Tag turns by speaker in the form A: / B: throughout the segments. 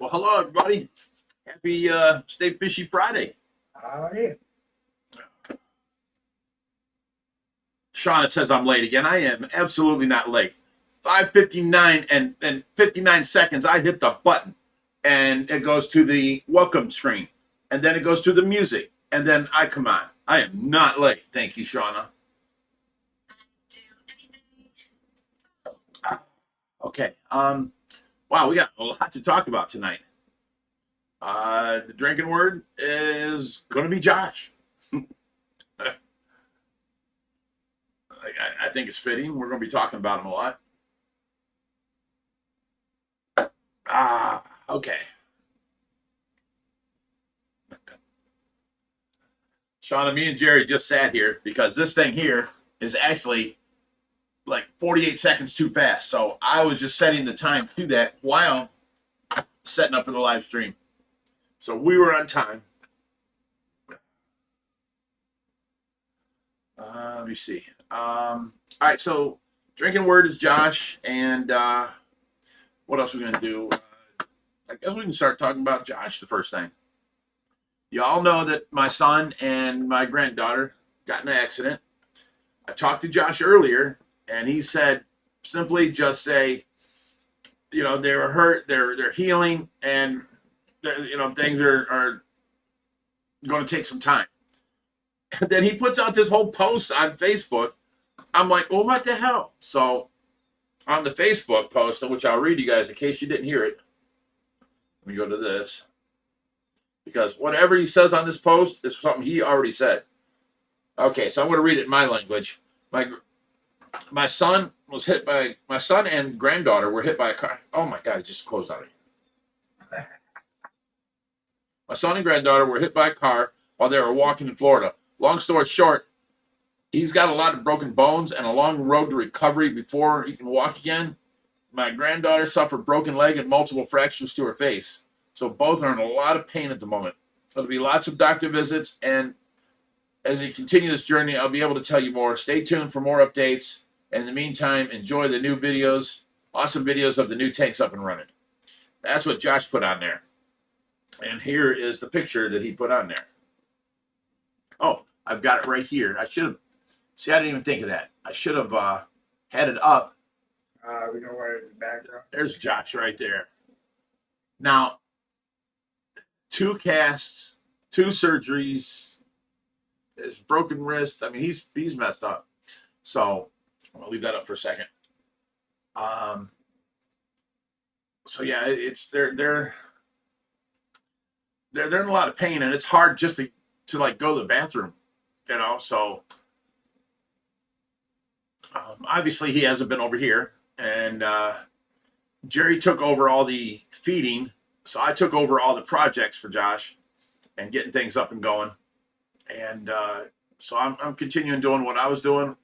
A: Well, hello, everybody. Happy Stay Fishy Friday.
B: Yeah.
A: Sean, it says I'm late again. I am absolutely not late. 5:59 and 59 seconds, I hit the button, and it goes to the welcome screen, and then it goes to the music, and then I come on. I am not late. Thank you, Shauna. Okay. Wow, we got a lot to talk about tonight. The drinking word is going to be Josh. I think it's fitting. We're going to be talking about him a lot. Okay. Shauna, me and Jerry just sat here because this thing here is actually like 48 seconds too fast. So I was just setting the time to that while setting up for the live stream. So we were on time. Let me see. All right, so drinking word is Josh, and what else are we going to do? I guess we can start talking about Josh the first thing. You all know that my son and my granddaughter got in an accident. I talked to Josh earlier, and he said simply just say, you know, they were hurt, they're healing, and you know, things are going to take some time. And then he puts out this whole post on Facebook. I'm like, well, what the hell? So on the Facebook post, which I'll read you guys in case you didn't hear it. Let me go to this. Because whatever he says on this post is something he already said. Okay, so I'm going to read it in my language. My son and granddaughter were hit by a car. Oh my God, it just closed on me. My son and granddaughter were hit by a car while they were walking in Florida. Long story short, he's got a lot of broken bones and a long road to recovery before he can walk again. My granddaughter suffered broken leg and multiple fractures to her face. So both are in a lot of pain at the moment. There'll be lots of doctor visits, and as we continue this journey, I'll be able to tell you more. Stay tuned for more updates. And in the meantime, enjoy the new videos, awesome videos of the new tanks up and running. That's what Josh put on there. And here is the picture that he put on there. Oh, I've got it right here. I should have, see, I didn't even think of that. I should have had it up.
B: We know where the background.
A: There's Josh right there. Now, 2 casts, 2 surgeries, his broken wrist. I mean, he's messed up. So I'll leave that up for a second. So yeah, it's they're in a lot of pain, and it's hard just to like go to the bathroom, you know. So obviously he hasn't been over here, and Jerry took over all the feeding, so I took over all the projects for Josh and getting things up and going. And so I'm continuing doing what I was doing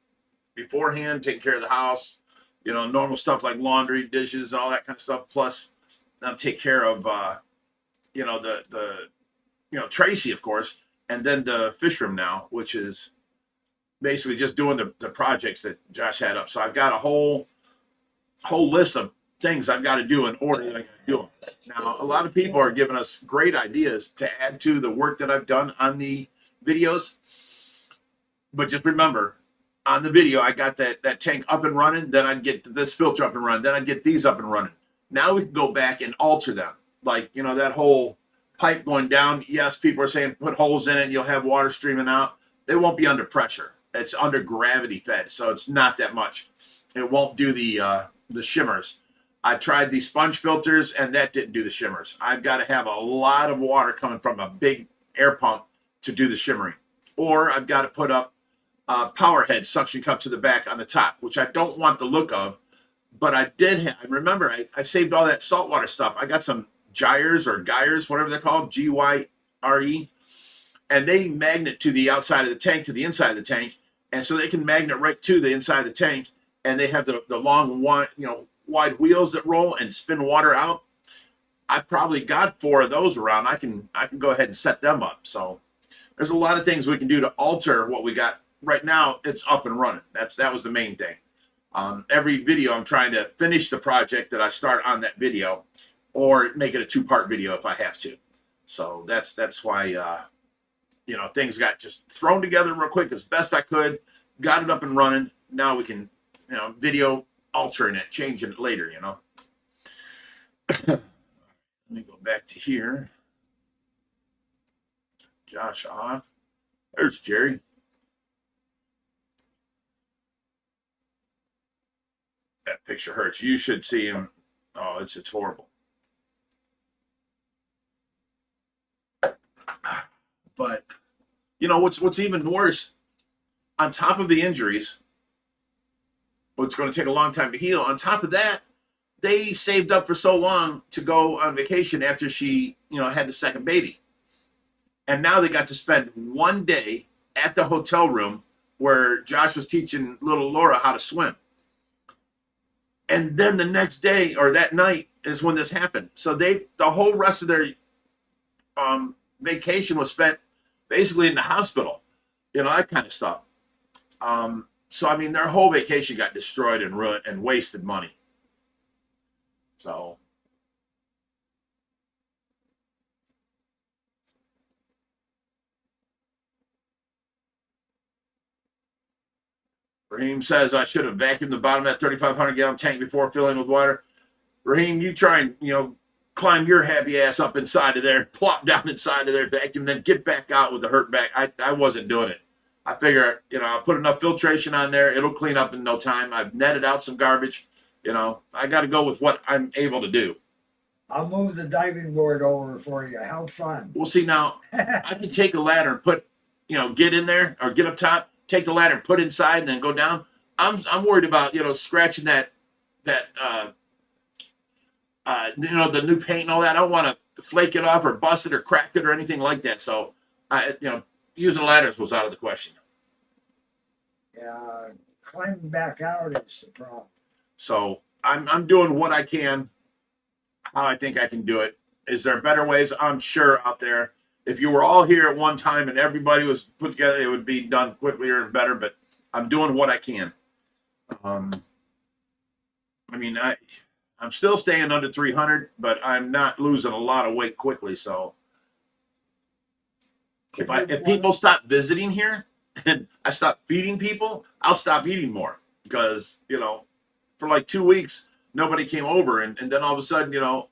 A: beforehand, taking care of the house, you know, normal stuff like laundry, dishes, all that kind of stuff. Plus, I'll take care of you know, the Tracy, of course, and then the fish room now, which is basically just doing the projects that Josh had up. So I've got a whole list of things I've got to do in order that I got to do them. Now, a lot of people are giving us great ideas to add to the work that I've done on the videos. But just remember, on the video, I got that tank up and running. Then I'd get this filter up and running. Then I'd get these up and running. Now we can go back and alter them. Like, you know, that whole pipe going down. Yes, people are saying put holes in it and you'll have water streaming out. They won't be under pressure. It's under gravity fed, so it's not that much. It won't do the shimmers. I tried the sponge filters, and that didn't do the shimmers. I've got to have a lot of water coming from a big air pump to do the shimmering. Or I've got to put up power head suction cup to the back on the top, which I don't want the look of. But I did have, remember, I saved all that saltwater stuff. I got some gyres or gyres, whatever they're called, G-Y-R-E. And they magnet to the outside of the tank, to the inside of the tank. And so they can magnet right to the inside of the tank. And they have the long, wide wheels that roll and spin water out. I probably got 4 of those around. I can go ahead and set them up. So there's a lot of things we can do to alter what we got. Right now, it's up and running. That was the main thing. Every video, I'm trying to finish the project that I start on that video. or make it a 2-part video if I have to. So that's why, you know, things got just thrown together real quick as best I could, got it up and running. Now we can, you know, video altering it, changing it later, you know. Let me go back to here. Josh off. There's Jerry. That picture hurts. You should see him. Oh, it's horrible. But you know what's even worse, on top of the injuries, it's going to take a long time to heal. On top of that, they saved up for so long to go on vacation after she, you know, had the second baby. And now they got to spend one day at the hotel room where Josh was teaching little Laura how to swim. And then the next day or that night is when this happened. So the whole rest of their vacation was spent basically in the hospital, you know, that kind of stuff. So, I mean, their whole vacation got destroyed and ruined and wasted money. So. Raheem says I should have vacuumed the bottom of that 3,500 gallon tank before filling with water. Raheem, you try and, you know, climb your happy ass up inside of there, plop down inside of there, vacuum, then get back out with the hurt back. I wasn't doing it. I figure, you know, I'll put enough filtration on there. It'll clean up in no time. I've netted out some garbage. You know, I got to go with what I'm able to do.
B: I'll move the diving board over for you. How fun.
A: We'll see now. I can take a ladder and put, you know, get in there or get up top, take the ladder and put inside and then go down. I'm worried about, you know, scratching that you know, the new paint and all that. I don't want to flake it off or bust it or crack it or anything like that. So, you know, using ladders was out of the question.
B: Yeah, climbing back out is the problem.
A: So I'm doing what I can, how I think I can do it. Is there better ways? I'm sure out there. If you were all here at one time and everybody was put together, it would be done quicker and better. But I'm doing what I can. I mean, I'm still staying under 300, but I'm not losing a lot of weight quickly. So if people stop visiting here and I stop feeding people, I'll stop eating more because, you know, for like 2 weeks, nobody came over. And then all of a sudden, you know,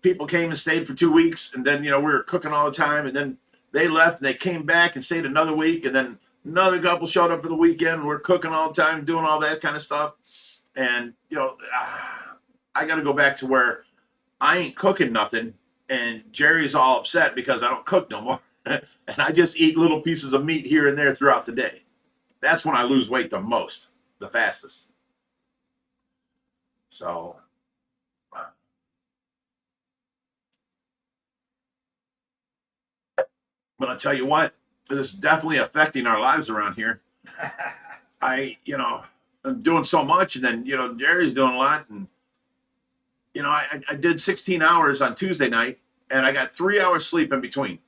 A: people came and stayed for 2 weeks. And then, you know, we were cooking all the time. And then they left and they came back and stayed another week. And then another couple showed up for the weekend. And we're cooking all the time, doing all that kind of stuff. And, you know, I got to go back to where I ain't cooking nothing. And Jerry's all upset because I don't cook no more. And I just eat little pieces of meat here and there throughout the day. That's when I lose weight the most, the fastest. So, but I'll tell you what, this is definitely affecting our lives around here. You know, I'm doing so much, and then, you know, Jerry's doing a lot. And, you know, I did 16 hours on Tuesday night, and I got 3 hours sleep in between.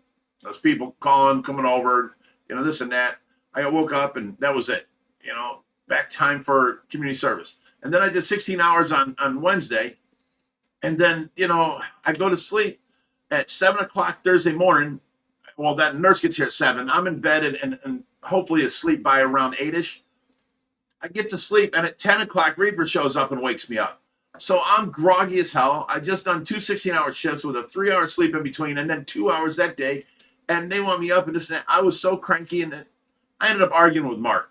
A: Those people calling, coming over, you know, this and that. I woke up, and that was it. You know, back time for community service. And then I did 16 hours on Wednesday. And then, you know, I go to sleep at 7 o'clock Thursday morning. Well, that nurse gets here at 7. I'm in bed and hopefully asleep by around 8-ish. I get to sleep, and at 10 o'clock, Reaper shows up and wakes me up. So I'm groggy as hell. I just done 2 16-hour shifts with a 3-hour sleep in between and then 2 hours that day. And they want me up and this and that. I was so cranky, and I ended up arguing with Mark.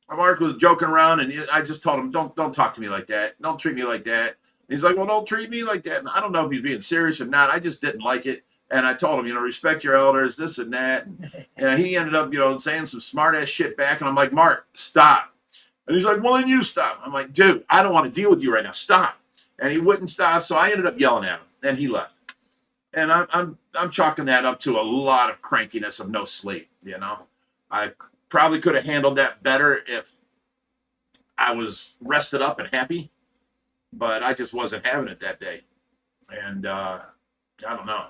A: Mark was joking around, and I just told him, don't talk to me like that. Don't treat me like that. And he's like, well, don't treat me like that. And I don't know if he's being serious or not. I just didn't like it. And I told him, you know, respect your elders, this and that. And he ended up, you know, saying some smart-ass shit back. And I'm like, Mark, stop. And he's like, well, then you stop. I'm like, dude, I don't want to deal with you right now. Stop. And he wouldn't stop. So I ended up yelling at him, and he left. And I'm chalking that up to a lot of crankiness of no sleep, you know. I probably could have handled that better if I was rested up and happy, but I just wasn't having it that day. And I don't know.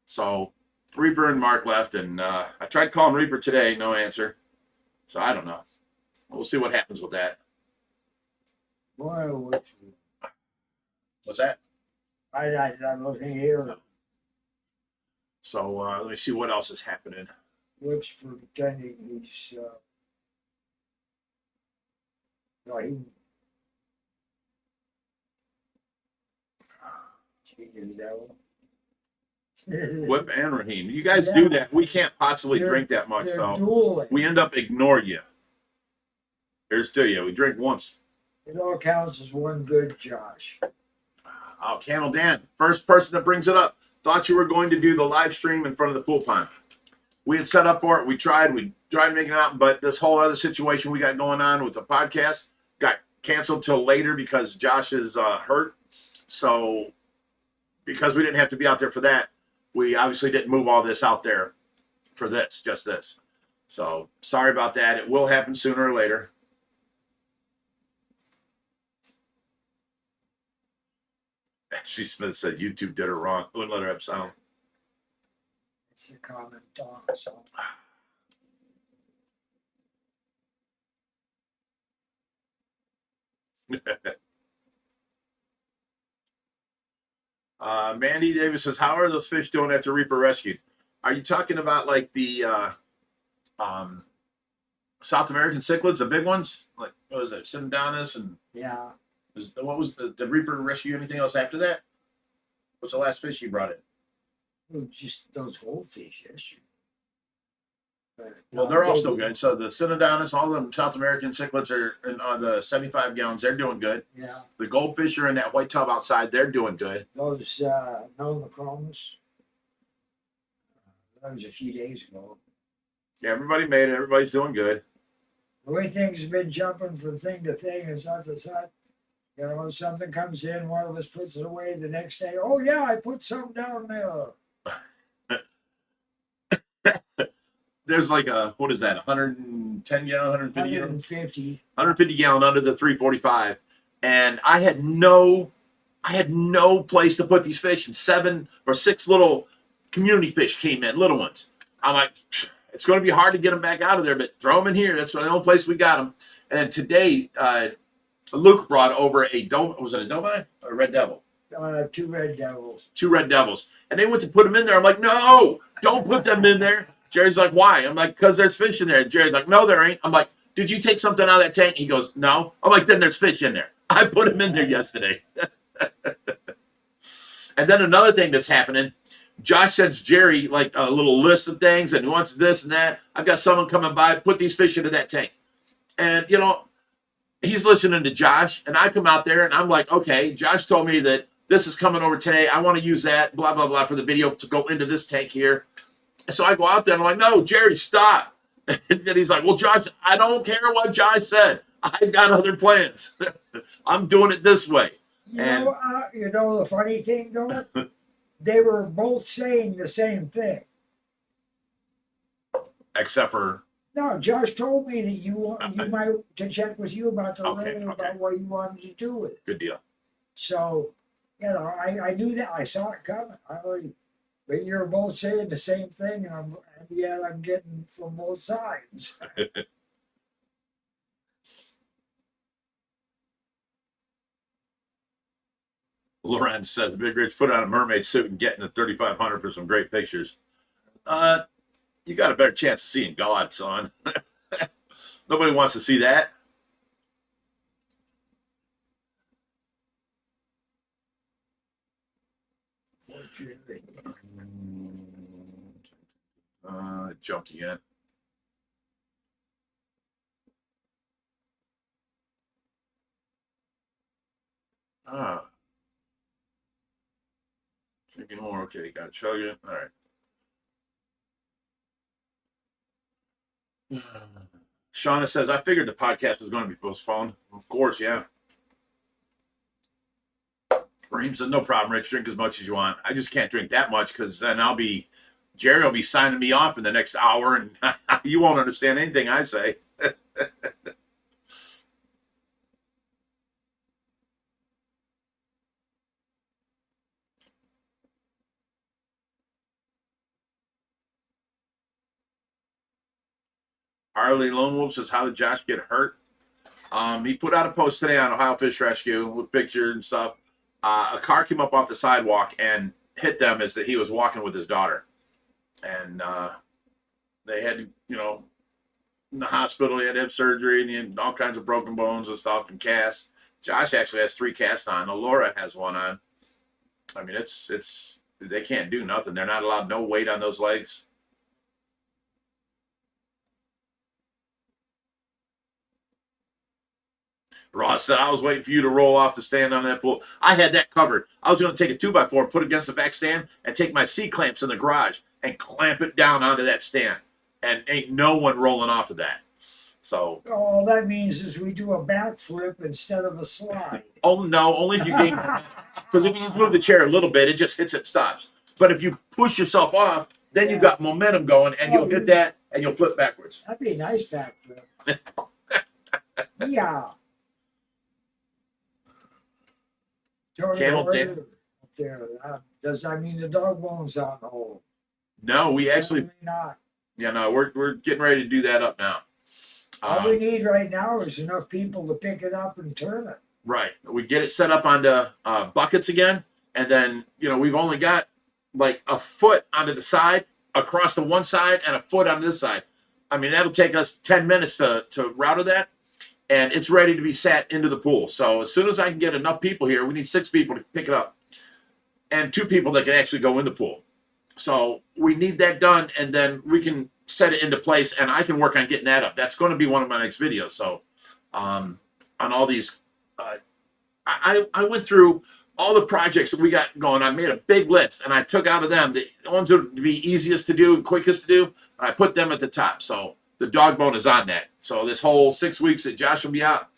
A: So Reaper and Mark left, and I tried calling Reaper today, no answer. So I don't know. We'll see what happens with that.
B: Boy,
A: What's that?
B: I'm looking here.
A: So let me see what else is happening.
B: Whoops for pretending he's no, he cheated devil.
A: Whip and Raheem. You guys do that. We can't possibly
B: They're-
A: drink that much,
B: They're
A: so
B: dueling.
A: we end up ignoring you. Here's to you. We drink once.
B: It all counts as one good Josh.
A: Oh, Candle Dan, first person that brings it up. Thought you were going to do the live stream in front of the pool pond. We had set up for it. We tried making it out, but this whole other situation we got going on with the podcast got canceled till later because Josh is hurt. So because we didn't have to be out there for that, we obviously didn't move all this out there for this, just this. So sorry about that. It will happen sooner or later. Ashley Smith said YouTube did her wrong. Wouldn't let her have sound.
B: It's a common dog, so
A: Mandy Davis says, how are those fish doing after Reaper rescued? Are you talking about like the South American cichlids, the big ones? Like, what was it? Cichlids and
B: yeah.
A: what was the Reaper rescue? Anything else after that? What's the last fish you brought in?
B: Well, just those goldfish, yes.
A: Well, they're all still good. So the Cichlids, all them South American cichlids are on the 75 gallons. They're doing good.
B: Yeah.
A: The goldfish are in that white tub outside. They're doing good.
B: Those Nomachromas. That was a few days ago.
A: Yeah, everybody made it. Everybody's doing good.
B: The way things have been jumping from thing to thing is not the side. You know, something comes in, one of us puts it away the next day. Oh yeah, I put some down there.
A: There's like a, what is that, 110 gallon, 150 gallon?
B: 150.
A: 150 gallon under the 345. And I had no place to put these fish, and 7 or 6 little community fish came in, little ones. I'm like, it's going to be hard to get them back out of there, but throw them in here. That's the only place we got them. And today, Luke brought over was it a Dovine or a Red Devil?
B: 2 red devils.
A: 2 Red Devils. And they went to put them in there. I'm like, no, don't put them in there. Jerry's like, why? I'm like, because there's fish in there. Jerry's like, no, there ain't. I'm like, did you take something out of that tank? He goes, no. I'm like, then there's fish in there. I put them in there yesterday. And then another thing that's happening, Josh sends Jerry like a little list of things and he wants this and that. I've got someone coming by, put these fish into that tank. And, you know, he's listening to Josh, and I come out there and I'm like, okay, Josh told me that this is coming over today. I want to use that, blah, blah, blah, for the video to go into this tank here. So I go out there and I'm like, no, Jerry, stop. And then he's like, well, Josh, I don't care what Josh said. I've got other plans. I'm doing it this way.
B: You know the funny thing though? They were both saying the same thing.
A: Except for,
B: No, Josh told me that you might to check with you about the
A: Okay,
B: letter
A: okay.
B: about what you wanted to do with it.
A: good deal.
B: So, you know, I knew that. I saw it coming. But you're both saying the same thing, and yet I'm getting from both sides.
A: Lorenz says, Big Rich, put on a mermaid suit and get in the 3,500 for some great pictures. You got a better chance of seeing God, son. Nobody wants to see that. It jumped again. Drinking more. Okay, got to chug it. All right. Shauna says, I figured the podcast was going to be postponed. Of course, yeah. Raheem said, no problem, Rich. Drink as much as you want. I just can't drink that much because then Jerry will be signing me off in the next hour and you won't understand anything I say. Harley Lone Wolf says, how did Josh get hurt? He put out a post today on Ohio Fish Rescue with pictures and stuff. A car came up off the sidewalk and hit them as that he was walking with his daughter. And they had to, you know, in the hospital, he had to have surgery and he had all kinds of broken bones and stuff and casts. Josh actually has 3 casts on. Laura has 1 on. I mean, it's they can't do nothing. They're not allowed no weight on those legs. Ross said, I was waiting for you to roll off the stand on that pool. I had that covered. I was going to take a 2x4, put it against the back stand, and take my C-clamps in the garage and clamp it down onto that stand. And ain't no one rolling off of that. So
B: All that means is we do a backflip instead of a slide.
A: oh no, only if you gain, because if you just move the chair a little bit, it just hits it, stops. But if you push yourself off, then you've got momentum going, and you'll hit that, and you'll flip backwards.
B: That'd be a nice backflip. Yeah.
A: Camel Dan.
B: There. Does that mean the dog bone's on the hole?
A: No, we actually,
B: Definitely not.
A: yeah, no, we're getting ready to do that up now.
B: All we need right now is enough people to pick it up and turn it.
A: Right. We get it set up onto buckets again. And then, you know, we've only got like a foot onto the side, across the one side, and a foot on this side. I mean, that'll take us 10 minutes to router that. And it's ready to be sat into the pool. So as soon as I can get enough people here, we need 6 people to pick it up. And 2 people that can actually go in the pool. So we need that done, and then we can set it into place, and I can work on getting that up. That's going to be one of my next videos. So on all these, I went through all the projects that we got going. I made a big list, and I took out of them the ones that would be easiest to do and quickest to do, and I put them at the top. So the dog bone is on that. So this whole 6 weeks that Josh will be out,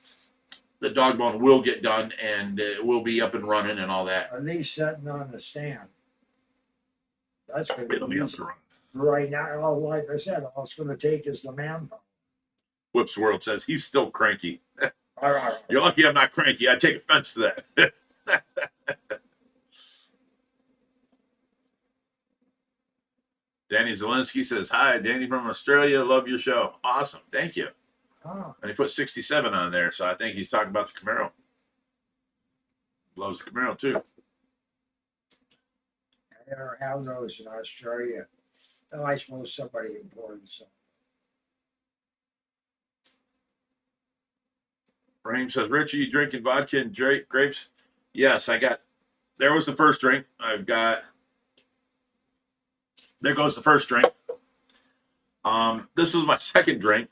A: the dog bone will get done, and it will be up and running and all that.
B: At least sitting on the stand. That's going to
A: It'll be up and running.
B: right now. Like I said, all it's going to take is the manpower.
A: Whoops World says he's still cranky.
B: All right.
A: You're lucky I'm not cranky. I take offense to that. Danny Zelensky says, hi, Danny from Australia. Love your show. Awesome. Thank you.
B: Oh,
A: And he put 67 on there, so I think he's talking about the Camaro. Loves the Camaro, too.
B: I never have those in Australia. Oh, I suppose somebody imported some.
A: Raheem says, Rich, are you drinking vodka and grapes? Yes, I got, there was the first drink. I've got, there goes the first drink. This was my second drink.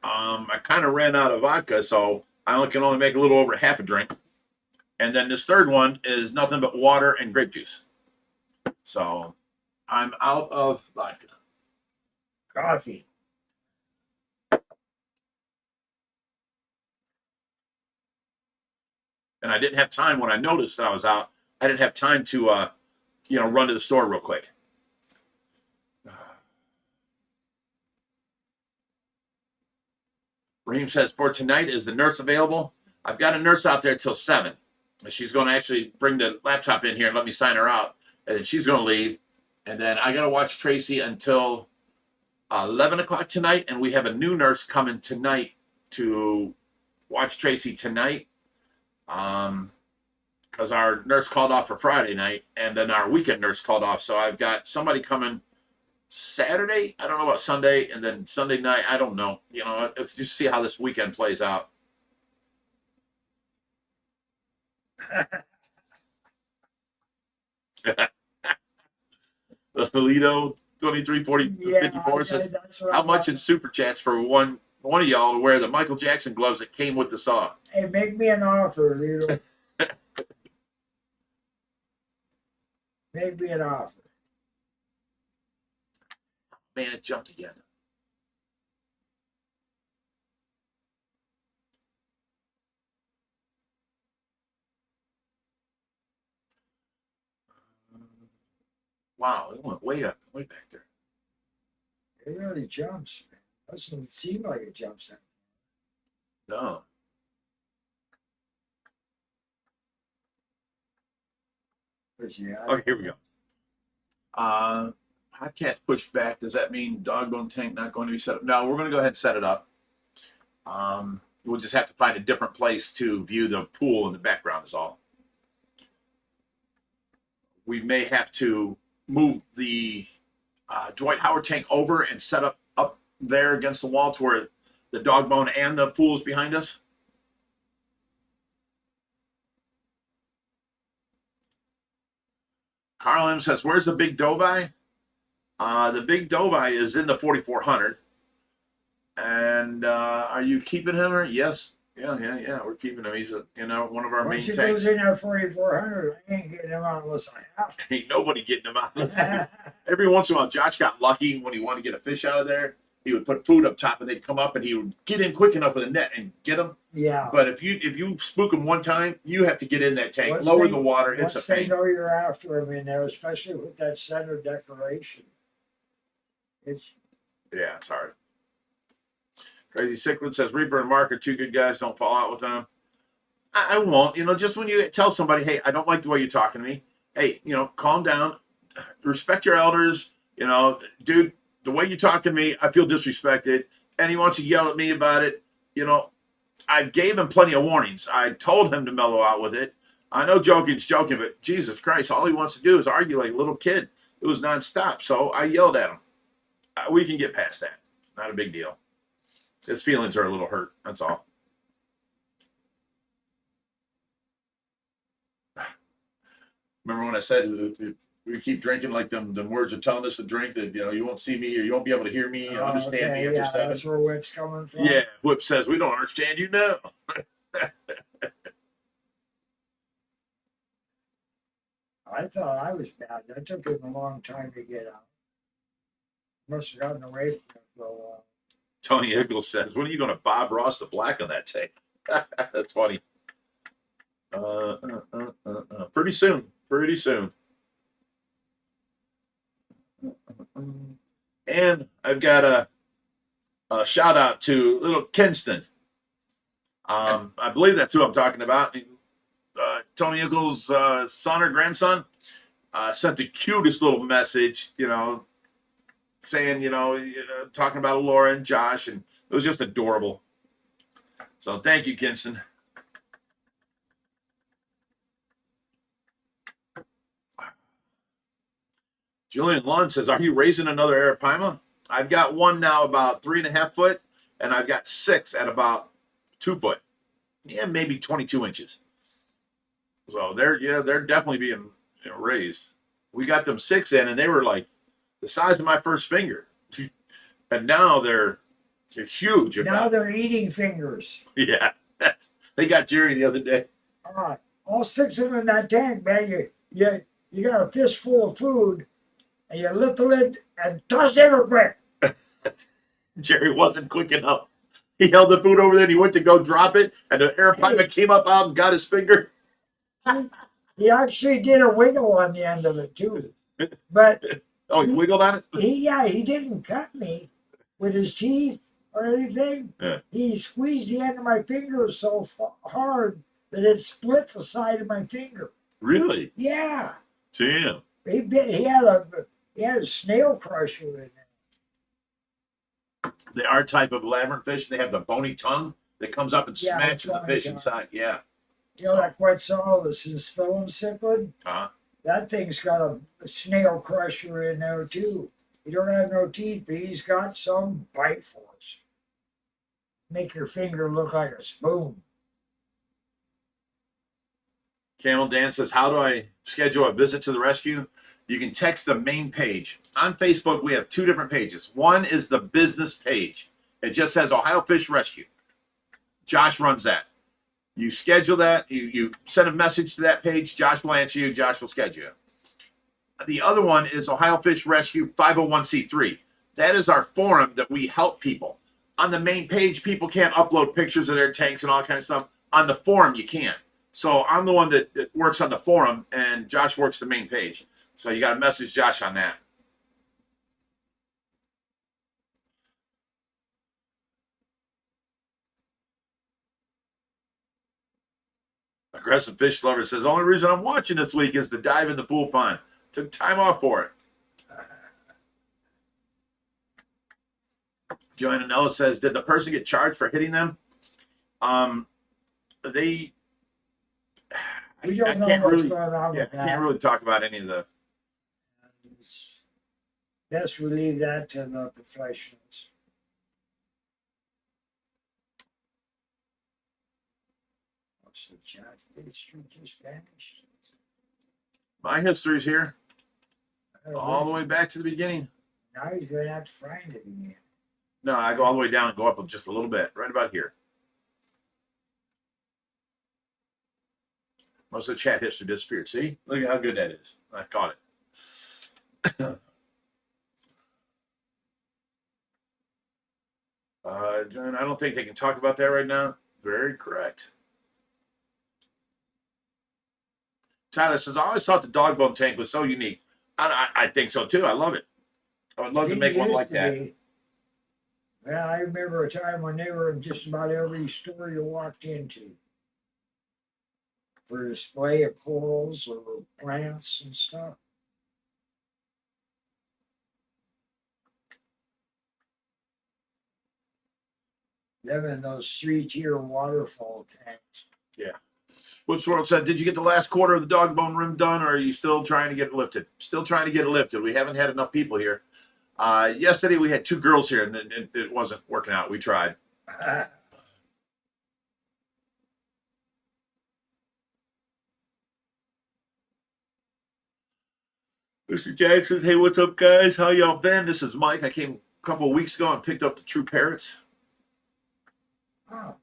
A: I kind of ran out of vodka, so I can only make a little over half a drink. And then this third one is nothing but water and grape juice. So I'm out of vodka.
B: Coffee.
A: And I didn't have time when I noticed that I was out. I didn't have time to, run to the store real quick. Raheem says, for tonight, is the nurse available? I've got a nurse out there till 7. She's going to actually bring the laptop in here and let me sign her out. And then she's going to leave. And then I got to watch Tracy until 11 o'clock tonight. And we have a new nurse coming tonight to watch Tracy tonight. Because our nurse called off for Friday night. And then our weekend nurse called off. So I've got somebody coming Saturday. I don't know about Sunday. And then Sunday night, I don't know. Just see how this weekend plays out. Polito 234054 says, how much in super chats for one of y'all to wear the Michael Jackson gloves that came with the saw?
B: Hey, make me an offer, Lito. Make me an offer.
A: Man, it jumped again. Wow, it went way up, way back there.
B: It really jumps, man. Doesn't seem like it jumps that.
A: No. Oh, here we go. Podcast pushed back. Does that mean dog bone tank not going to be set up? No, we're going to go ahead and set it up. We'll just have to find a different place to view the pool in the background is all. we may have to move the Dwight Howard tank over and set up there against the wall to where the dog bone and the pool is behind us. Carl M says, where's the big Dovi? The big Dovi is in the 4400. And are you keeping him? Or yes. Yeah. We're keeping him. He's one of our main
B: Once he
A: tanks.
B: goes in at 4,400, I ain't getting him out unless I have to.
A: Ain't nobody getting him out. Every once in a while, Josh got lucky when he wanted to get a fish out of there. He would put food up top, and they'd come up, and he would get in quick enough with a net and get them.
B: Yeah.
A: But if you spook them one time, you have to get in that tank, lower the water. It's a pain.
B: Once they know you're after them in there, especially with that center decoration, it's
A: hard. Crazy Cichlid says, Reaper and Mark are two good guys. Don't fall out with them. I won't. Just when you tell somebody, hey, I don't like the way you're talking to me. Hey, calm down. Respect your elders. Dude, the way you talk to me, I feel disrespected. And he wants to yell at me about it. I gave him plenty of warnings. I told him to mellow out with it. I know joking's joking, but Jesus Christ, all he wants to do is argue like a little kid. It was nonstop. So I yelled at him. We can get past that. Not a big deal. His feelings are a little hurt. That's all. Remember when I said we keep drinking like them words are telling us to drink, that you won't see me or you won't be able to hear me and understand me after 7.
B: That's where Whip's coming from.
A: Yeah, Whip says we don't understand you now.
B: I thought I was bad. That took him a long time to get out. Must have gotten away from it for a while.
A: Tony Eccles says, when are you going to Bob Ross the black on that tank? That's funny. Pretty soon. And I've got a shout out to little Kinston. I believe that's who I'm talking about. Tony Eccles' son or grandson sent the cutest little message, saying, talking about Laura and Josh, and it was just adorable. So thank you, Kinston. Julian Lund says, are you raising another Arapaima? I've got one now about 3.5 foot, and I've got 6 at about 2 foot. Yeah, maybe 22 inches. So they're definitely being raised. We got them 6 in, and they were like the size of my first finger. And now they're huge.
B: Now they're eating fingers.
A: Yeah. They got Jerry the other day.
B: All 6 of them in that tank, man. You got a fistful of food, and you lift the lid and toss it everywhere.
A: Jerry wasn't quick enough. He held the food over there, and he went to go drop it, and the Arapaima came up out and got his finger.
B: He actually did a wiggle on the end of it, too. But
A: oh, he wiggled on it?
B: He didn't cut me with his teeth or anything.
A: Yeah. He
B: squeezed the end of my finger so hard that it split the side of my finger.
A: Really?
B: Yeah.
A: Damn.
B: He had a snail crusher in there.
A: They are a type of labyrinth fish. They have the bony tongue that comes up and smashes the fish inside. Yeah.
B: That Quetzalus and spillum cichlid?
A: Uh-huh.
B: That thing's got a snail crusher in there too. He don't have no teeth, but he's got some bite force. Make your finger look like a spoon.
A: Camel Dan says, how do I schedule a visit to the rescue? You can text the main page. On Facebook, we have 2 different pages. One is the business page. It just says Ohio Fish Rescue. Josh runs that. You schedule that. You send a message to that page. Josh will answer you. Josh will schedule you. The other one is Ohio Fish Rescue 501c3. That is our forum that we help people. On the main page, people can't upload pictures of their tanks and all kind of stuff. On the forum, you can. So I'm the one that works on the forum, and Josh works the main page. So you got to message Josh on that. Aggressive Fish Lover says, only reason I'm watching this week is the dive in the pool pond. Took time off for it. Joanna Nellis says, did the person get charged for hitting them?
B: We don't know
A: can't
B: what's
A: really,
B: going on
A: yeah,
B: with
A: I
B: that.
A: can't really talk about any of the.
B: It's best we leave that to the professionals. What's the chat history just vanished?
A: My history's here,
B: Oh,
A: all the
B: really?
A: way back to the beginning.
B: Now he's going to have to find it again.
A: No, I go all the way down and go up just a little bit, right about here. Most of the chat history disappeared. See? Look at how good that is. I caught it. John, I don't think they can talk about that right now. Very correct. Tyler says, I always thought the dog bone tank was so unique. I think so too. I love it. I would love to make one like that.
B: Well, I remember a time when they were in just about every store you walked into for display of corals or plants and stuff. Them in those 3-tier waterfall tanks.
A: Yeah. Whoops World said, did you get the last quarter of the dog bone rim done, or are you still trying to get it lifted? Still trying to get it lifted. We haven't had enough people here. Yesterday we had 2 girls here, and it wasn't working out. We tried. Mr. Jack says, hey, what's up, guys? How y'all been? This is Mike. I came a couple of weeks ago and picked up the true parrots.
B: Oh.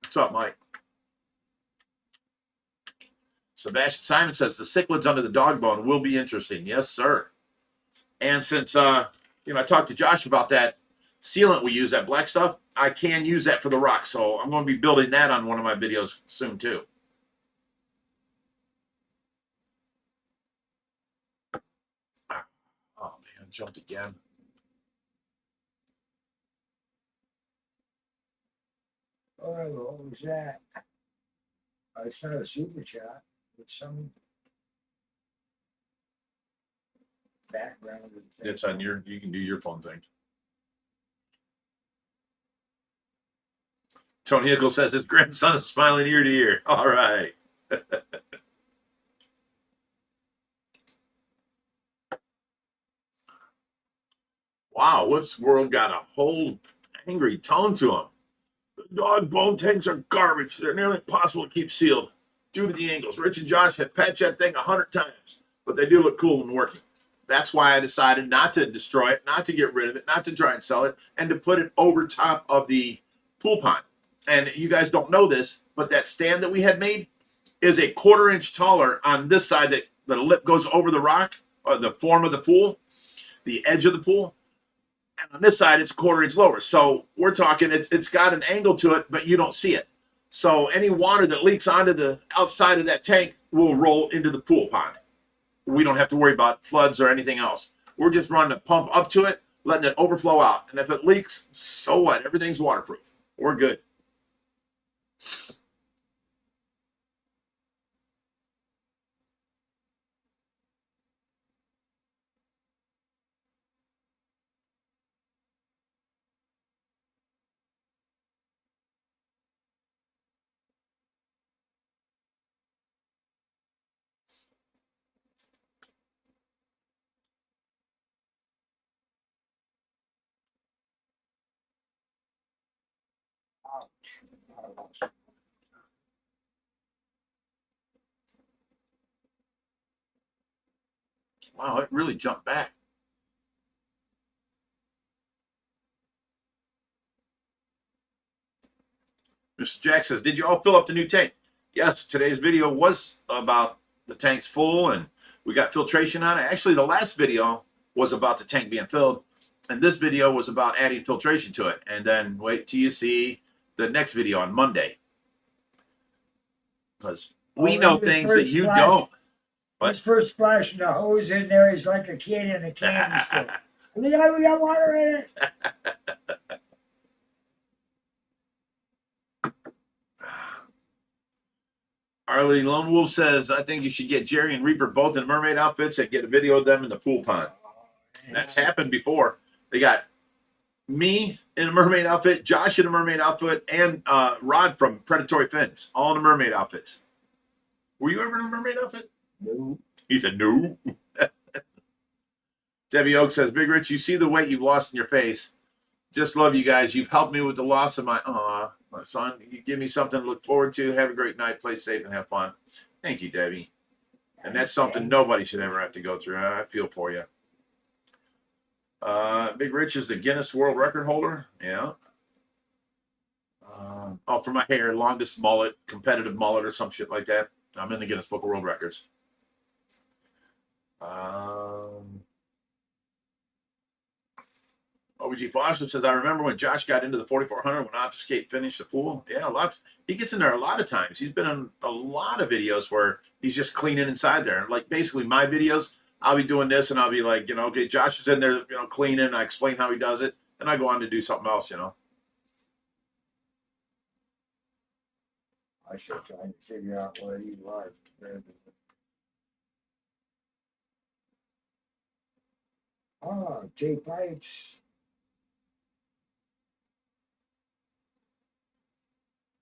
A: What's up, Mike? Sebastian Simon says, the cichlids under the dog bone will be interesting. Yes, sir. And since, I talked to Josh about that sealant we use, that black stuff, I can use that for the rock. So I'm going to be building that on one of my videos soon, too. Oh, man, jumped again.
B: Oh, what was that? It's not a super chat. It's some background.
A: It's on you can do your phone thing. Tony Hickle says his grandson is smiling ear to ear. All right. Wow, Whoops World got a whole angry tone to him. The dog bone tanks are garbage. They're nearly impossible to keep sealed due to the angles. Rich and Josh have patched that thing 100 times, but they do look cool when working. That's why I decided not to destroy it, not to get rid of it, not to try and sell it, and to put it over top of the pool pond. And you guys don't know this, but that stand that we had made is a 1/4 inch taller on this side that the lip goes over the rock, or the form of the pool, the edge of the pool. And on this side, it's 1/4 inch lower. So we're talking, it's got an angle to it, but you don't see it. So any water that leaks onto the outside of that tank will roll into the pool pond. We don't have to worry about floods or anything else. We're just running a pump up to it, letting it overflow out. And if it leaks, so what? Everything's waterproof. We're good. Wow, it really jumped back. Mr. Jack says, did you all fill up the new tank? Yes, today's video was about the tank's full and we got filtration on it. Actually, the last video was about the tank being filled, and this video was about adding filtration to it. And then wait till you see the next video on Monday, because we know things that you don't.
B: His first splash and the hose in there, he's like a kid in a candy store. We got water in it.
A: Arlie Lone Wolf says, I think you should get Jerry and Reaper both in mermaid outfits and get a video of them in the pool pond. That's happened before. They got me in a mermaid outfit, Josh in a mermaid outfit, and Rod from Predatory Fins, all in the mermaid outfits. Were you ever in a mermaid outfit?
B: No.
A: He said, no. Debbie Oak says, Big Rich, you see the weight you've lost in your face. Just love you guys. You've helped me with the loss of my son. You give me something to look forward to. Have a great night. Play safe and have fun. Thank you, Debbie. And that's something nobody should ever have to go through. I feel for you. Big Rich is the Guinness World Record holder. Yeah. For my hair, longest mullet, competitive mullet or some shit like that. I'm in the Guinness Book of World Records. OG Foster says, I remember when Josh got into the 4400 when Aquascape finished the pool. Yeah, lots. He gets in there a lot of times. He's been in a lot of videos where he's just cleaning inside there. Like basically my videos, I'll be doing this and I'll be like, okay, Josh is in there, cleaning. I explain how he does it, and I go on to do something else,
B: I should try to figure out what he liked. J pipes.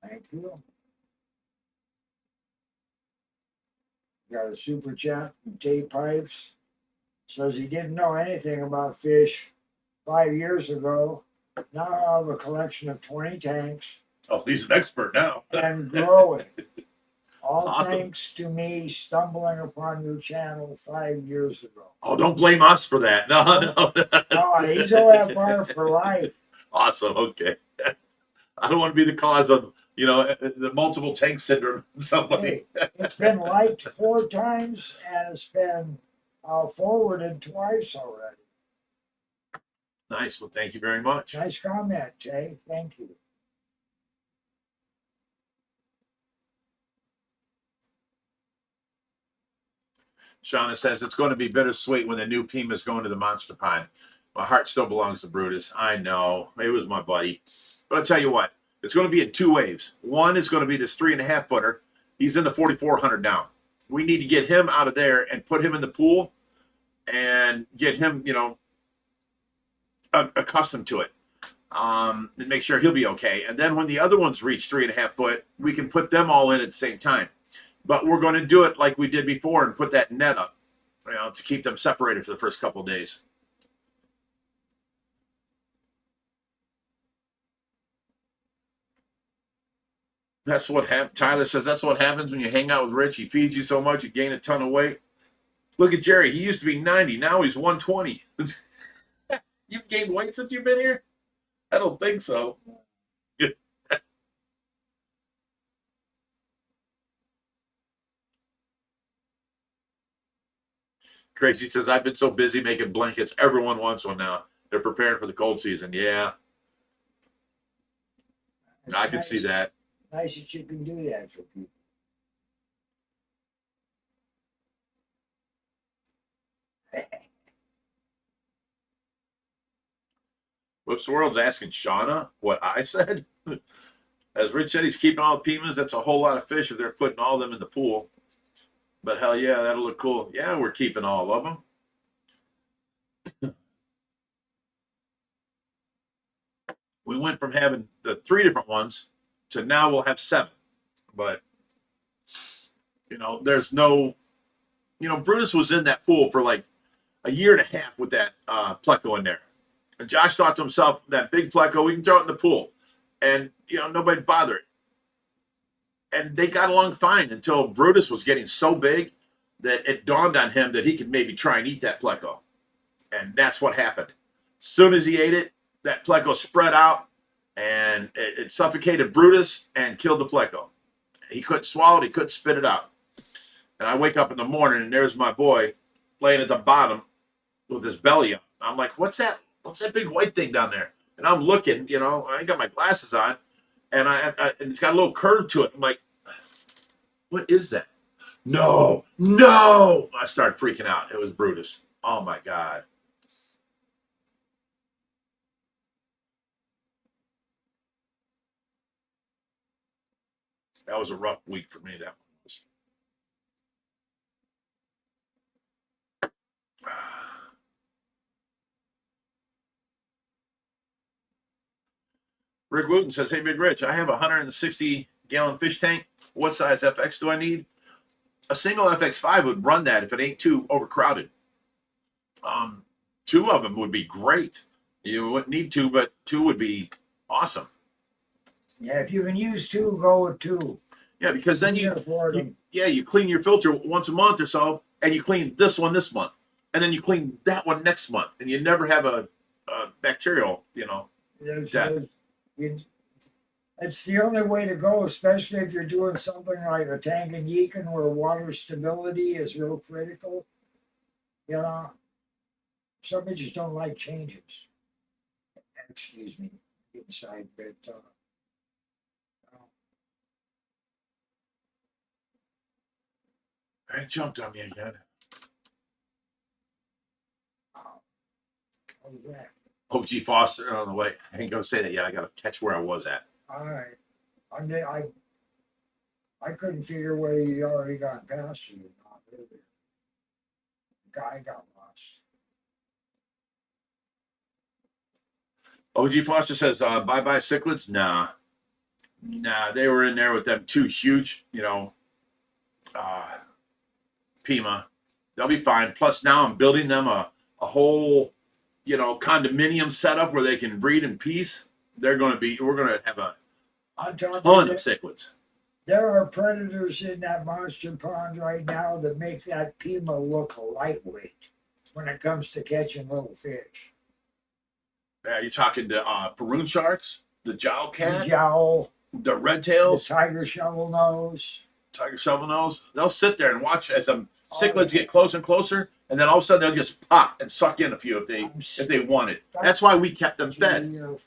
B: Thank you. Got a super chat from J Pipes. Says he didn't know anything about fish 5 years ago. Now I have a collection of 20 tanks.
A: Oh, he's an expert now.
B: And growing. All
A: Awesome.
B: thanks to me stumbling upon your channel 5 years ago.
A: Oh, don't blame us for that. No.
B: No, he's OFR for life.
A: Awesome. Okay. I don't want to be the cause of, the multiple tank syndrome in somebody.
B: Hey, it's been liked 4 times and it's been forwarded twice already.
A: Nice. Well, thank you very much.
B: Nice comment, Jay. Thank you.
A: Shauna says it's going to be bittersweet when the new Pima is going to the Monster Pond. My heart still belongs to Brutus. I know. It was my buddy. But I'll tell you what, it's going to be in 2 waves. One is going to be this 3.5 footer. He's in the 4,400 now. We need to get him out of there and put him in the pool and get him, accustomed to it. And make sure he'll be okay. And then when the other ones reach 3.5 foot, we can put them all in at the same time. But we're going to do it like we did before and put that net up, to keep them separated for the first couple of days. That's what happened. Tyler says that's what happens when you hang out with Rich. He feeds you so much, you gain a ton of weight. Look at Jerry. He used to be 90. Now he's 120. You've gained weight since you've been here? I don't think so. Tracy says, I've been so busy making blankets. Everyone wants one now. They're preparing for the cold season. Yeah. I can see that.
B: Nice that you can do that for people.
A: Whoops World's asking Shauna what I said. As Rich said, he's keeping all the Pimas. That's a whole lot of fish if they're putting all of them in the pool. But hell yeah, that'll look cool. Yeah, we're keeping all of them. We went from having the 3 different ones to now we'll have 7. But, there's no, Brutus was in that pool for like a year and a half with that pleco in there. And Josh thought to himself, that big pleco, we can throw it in the pool. And, nobody bothered it. And they got along fine until Brutus was getting so big that it dawned on him that he could maybe try and eat that pleco. And that's what happened. As soon as he ate it, that pleco spread out and it suffocated Brutus and killed the pleco. He couldn't swallow it. He couldn't spit it out. And I wake up in the morning and there's my boy laying at the bottom with his belly up. I'm like, what's that? What's that big white thing down there? And I'm looking, I ain't got my glasses on. And and it's got a little curve to it. I'm like, what is that? No. I started freaking out. It was Brutus. Oh my God. That was a rough week for me. That one was. Rick Wooten says, hey, Big Rich, I have a 160-gallon fish tank. What size FX do I need? a single FX5 would run that if it ain't too overcrowded. Two of them would be great. You wouldn't need two, but two would be awesome.
B: Yeah, if you can use two, go with two.
A: Yeah, because then
B: can afford them.
A: you clean your filter once a month or so, and you clean this one this month, and then you clean that one next month, and you never have a bacterial, death.
B: It's the only way to go, especially if you're doing something like a Tanganyika where water stability is real critical. Some just don't like changes. Excuse me, inside, but
A: It jumped on me again.
B: what was that?
A: OG Foster on the way. I ain't gonna say that yet. I gotta catch where I was at.
B: All right, I couldn't figure whether you already got past you or not. Either. The guy got lost.
A: OG Foster says, bye bye cichlids. Nah, they were in there with them two huge, Pima. They'll be fine. Plus, now I'm building them a whole, condominium setup where they can breed in peace. We're going to have a ton of cichlids.
B: There are predators in that monster pond right now that make that Pima look lightweight when it comes to catching little fish.
A: Yeah, you're talking to Peroon sharks, the jowl cat,
B: The jowl,
A: the red
B: the
A: tails,
B: tiger shovel nose.
A: tiger shovel nose. They'll sit there and watch as some cichlids get closer and closer, and then all of a sudden they'll just pop and suck in a few if they wanted. That's why we kept them fed.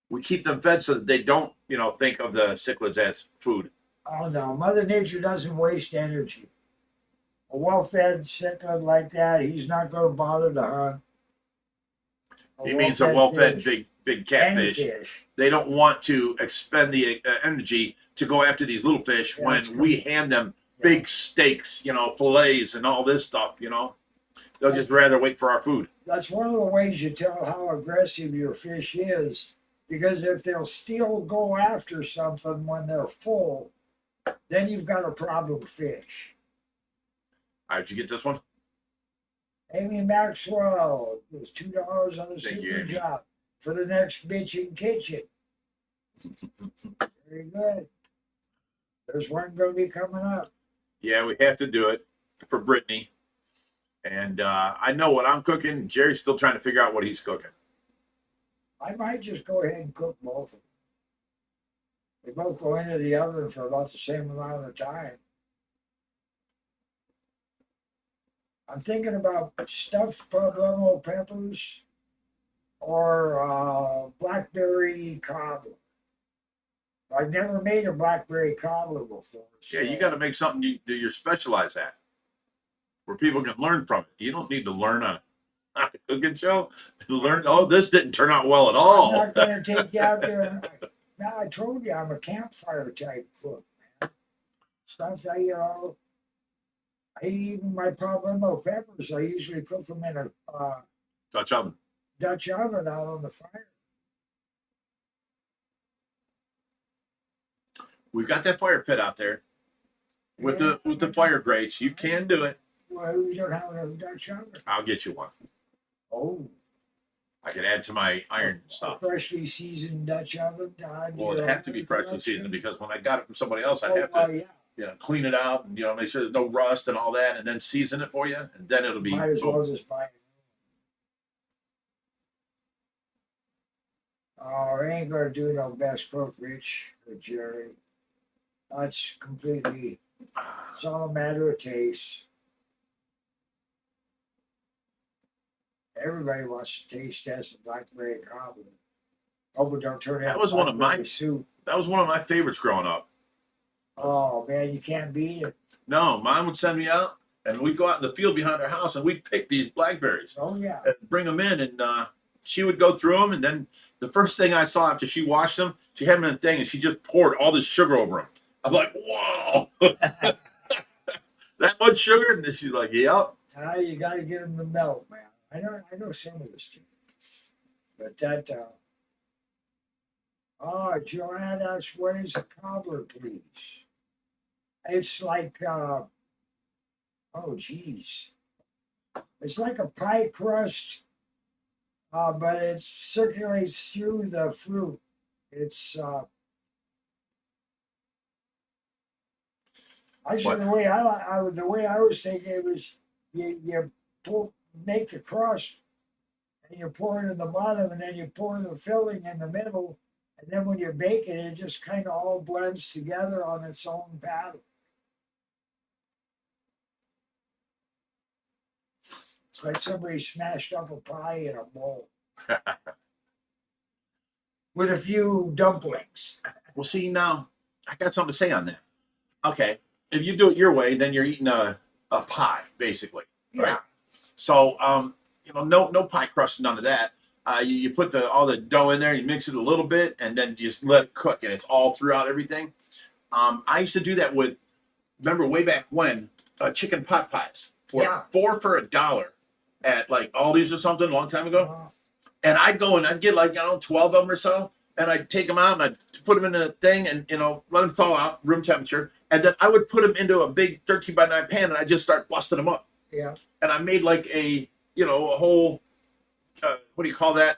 A: We keep them fed so that they don't, think of the cichlids as food.
B: Oh no, Mother Nature doesn't waste energy. A well-fed cichlid like that, he's not going to bother to hunt.
A: He means a well-fed
B: fish.
A: big catfish.
B: Fish.
A: They don't want to expend the energy to go after these little fish when we hand them big steaks, fillets and all this stuff, They'll just rather wait for our food.
B: That's one of the ways you tell how aggressive your fish is, because if they'll still go after something when they're full, then you've got a problem fish.
A: How'd you get this one?
B: Amy Maxwell, it was $2 on a super job for the next bitchin' kitchen. Very good. There's one going to be coming up.
A: Yeah, we have to do it for Brittany. And I know what I'm cooking. Jerry's still trying to figure out what he's cooking.
B: I might just go ahead and cook both of them. They both go into the oven for about the same amount of time. I'm thinking about stuffed poblano peppers or blackberry cobbler. I've never made a blackberry cobbler before. So.
A: Yeah, you got to make something you're specialized at, where people can learn from it. You don't need to learn on a cooking show. Learn, this didn't turn out well at all.
B: I'm not going to take you out there. Now I told you I'm a campfire type cook, man. Stuff that even my poblano peppers, I usually cook them in a
A: Dutch oven.
B: Dutch oven out on the fire.
A: We've got that fire pit out there with the fire grates. You can do it.
B: Well, we don't have a Dutch oven.
A: I'll get you one.
B: Oh.
A: I can add to my iron stuff.
B: A freshly seasoned Dutch oven.
A: Well, it'd have to be freshly seasoned because when I got it from somebody else, I'd have to clean it out and make sure there's no rust and all that, and then season it for you, and then it'll be.
B: Might as well just buy it. Oh, I ain't gonna do no best cook, Rich or Jerry. That's completely. It's all a matter of taste. Everybody wants to taste test a blackberry cobbler. Oh, but don't turn out.
A: That was one of my
B: soup.
A: That was one of my favorites growing up.
B: Oh man, you can't beat it.
A: No, Mom would send me out, and we'd go out in the field behind our house, and we'd pick these blackberries.
B: Oh yeah.
A: And bring them in, and she would go through them, and then the first thing I saw after she washed them, she had them in a thing, and she just poured all this sugar over them. I'm like, whoa, that much sugar? And then she's like, yep.
B: You got to get them to melt, man. I know some of this, but that. Oh, Joanna, what is a cobbler, please? It's like, oh, geez. It's like a pie crust, but it circulates through the fruit. It's actually the way the way I was thinking it was you make the crust and you pour it in the bottom and then you pour the filling in the middle, and then when you bake it, it just kind of all blends together on its own pattern. It's like somebody smashed up a pie in a bowl with a few dumplings.
A: Well, see, now I got something to say on that. Okay, if you do it your way, then you're eating a pie, basically. Right?
B: Yeah.
A: So, no pie crust, none of that. You put all the dough in there, you mix it a little bit, and then you just let it cook, and it's all throughout everything. I used to do that with, remember way back when, chicken pot pies were 4 for $1 at like Aldi's or something a long time ago. And I'd go and I'd get like, 12 of them or so, and I'd take them out and I'd put them in a thing and, let them thaw out, room temperature. And then I would put them into a big 13x9 pan and I just start busting them up.
B: Yeah.
A: And I made like a whole, what do you call that?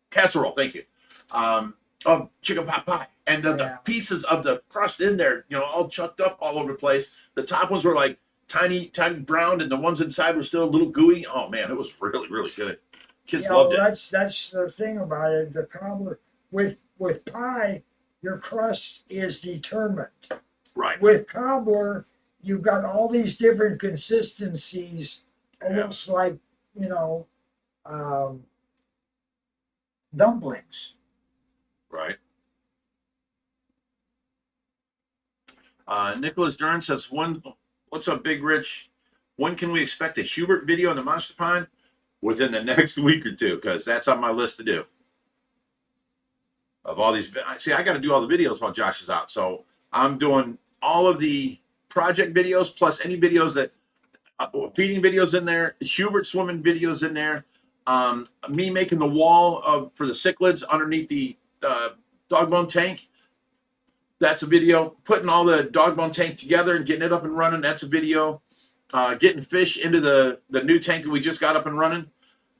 A: Casserole, thank you. Of chicken pot pie. And the pieces of the crust in there, all chucked up all over the place. The top ones were like tiny brown, and the ones inside were still a little gooey. Oh man, it was really, really good. Kids loved it.
B: That's the thing about it. The cobbler with pie, your crust is determined.
A: Right.
B: With cobbler, you've got all these different consistencies, almost like dumplings.
A: Right. Nicholas Dern says, what's up, Big Rich? When can we expect a Hubert video on the Monster Pond? Within the next week or two, because that's on my list to do. Of all these, see, I got to do all the videos while Josh is out. So I'm doing all of the project videos plus any videos that feeding videos in there, Hubert swimming videos in there, me making the wall for the cichlids underneath the dog bone tank. That's a video. Putting all the dog bone tank together and getting it up and running. That's a video. Getting fish into the new tank that we just got up and running.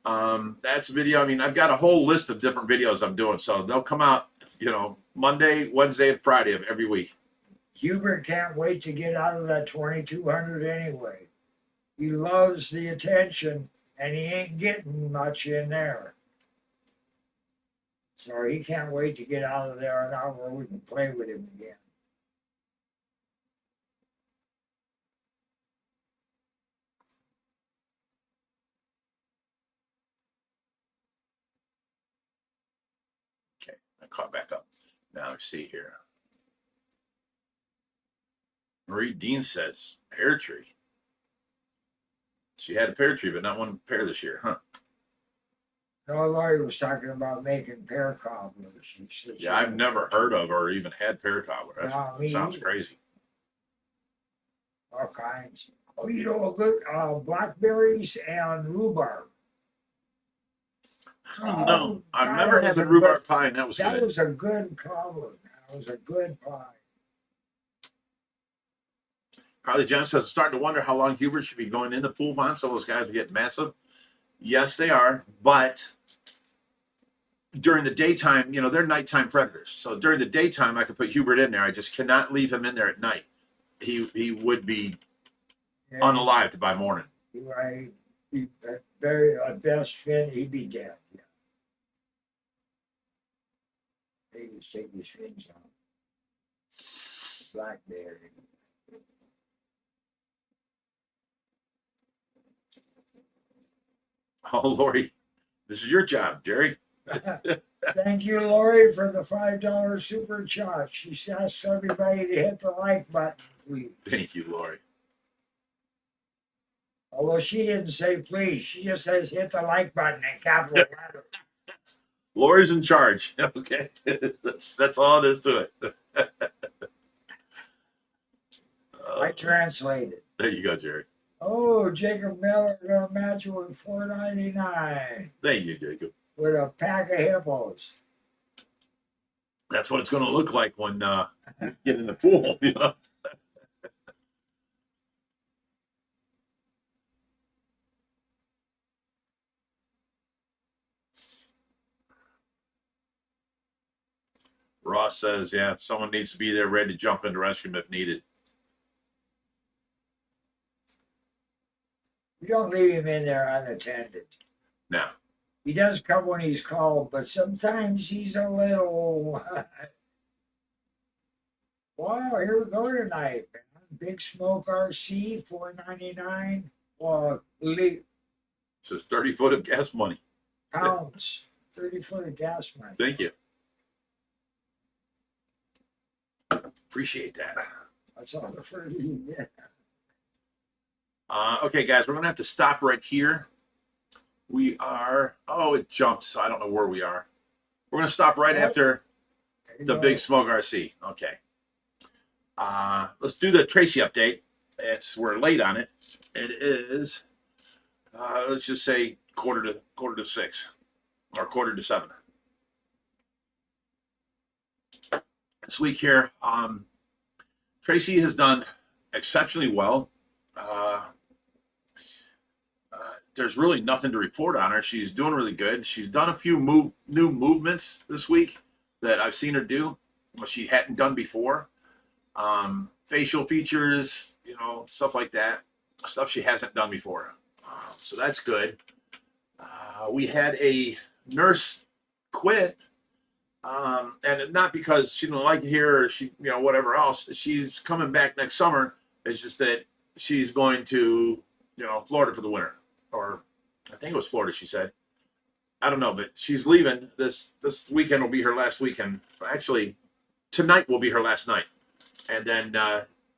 A: That's a video. I mean, I've got a whole list of different videos I'm doing. So they'll come out, Monday, Wednesday, and Friday of every week.
B: Hubert can't wait to get out of that 2200 anyway. He loves the attention, and he ain't getting much in there. So he can't wait to get out of there and out where we can play with him again.
A: Okay, I caught back up. Now let's see here. Marie Dean says pear tree. She had a pear tree, but not one pear this year, huh?
B: No, Laurie was talking about making pear cobblers.
A: Yeah, I've never heard of or even had pear cobbler. That sounds crazy.
B: All kinds. Oh, a good blackberries and rhubarb.
A: No, I've never had the rhubarb pie, and that was good.
B: That was a good cobbler. That was a good pie.
A: Carly Jones says, I'm starting to wonder how long Hubert should be going in the pool pond. Some of those guys are getting massive. Yes, they are. But during the daytime, they're nighttime predators. So during the daytime, I could put Hubert in there. I just cannot leave him in there at night. He would be unalived by morning.
B: Right. Very best fin, he'd be dead. Yeah. They just take his fins out. Blackberry.
A: Oh, Lori, this is your job, Jerry.
B: Thank you, Lori, for the $5 super chat. She asks everybody to hit the like button, please.
A: Thank you, Lori.
B: Although she didn't say please, she just says hit the like button in capital letters.
A: Lori's in charge. Okay, that's all it is to it.
B: I translated.
A: There you go, Jerry.
B: Oh, Jacob Miller gonna match you with $4.99.
A: Thank you, Jacob.
B: with a pack of hippos.
A: That's what it's going to look like when you get in the pool, you know. Ross says, yeah, someone needs to be there ready to jump in to rescue him if needed.
B: We don't leave him in there unattended.
A: No.
B: He does come when he's called, but sometimes he's a little. Wow, here we go tonight, man. Big Smoke RC, $4.99. Well,
A: Says 30 foot of gas money.
B: pounds, 30 foot of gas money.
A: Thank you. Appreciate that.
B: That's all the further you get.
A: Okay, guys, we're going to have to stop right here. We are, oh, it jumped, so I don't know where we are. We're going to stop right after the Big Smoke RC. Okay. Let's do the Tracy update. We're late on it. It is, let's just say quarter to 6 or quarter to 7. This week here, Tracy has done exceptionally well. There's really nothing to report on her. She's doing really good. She's done a few new movements this week that I've seen her do, what she hadn't done before. Facial features, you know, stuff like that. Stuff she hasn't done before. So that's good. We had a nurse quit, and not because she didn't like it here or she, you know, whatever else. She's coming back next summer. It's just that she's going to, you know, Florida for the winter. Or I think it was Florida, she said. I don't know, but she's leaving. This weekend will be her last weekend. Actually, tonight will be her last night. And then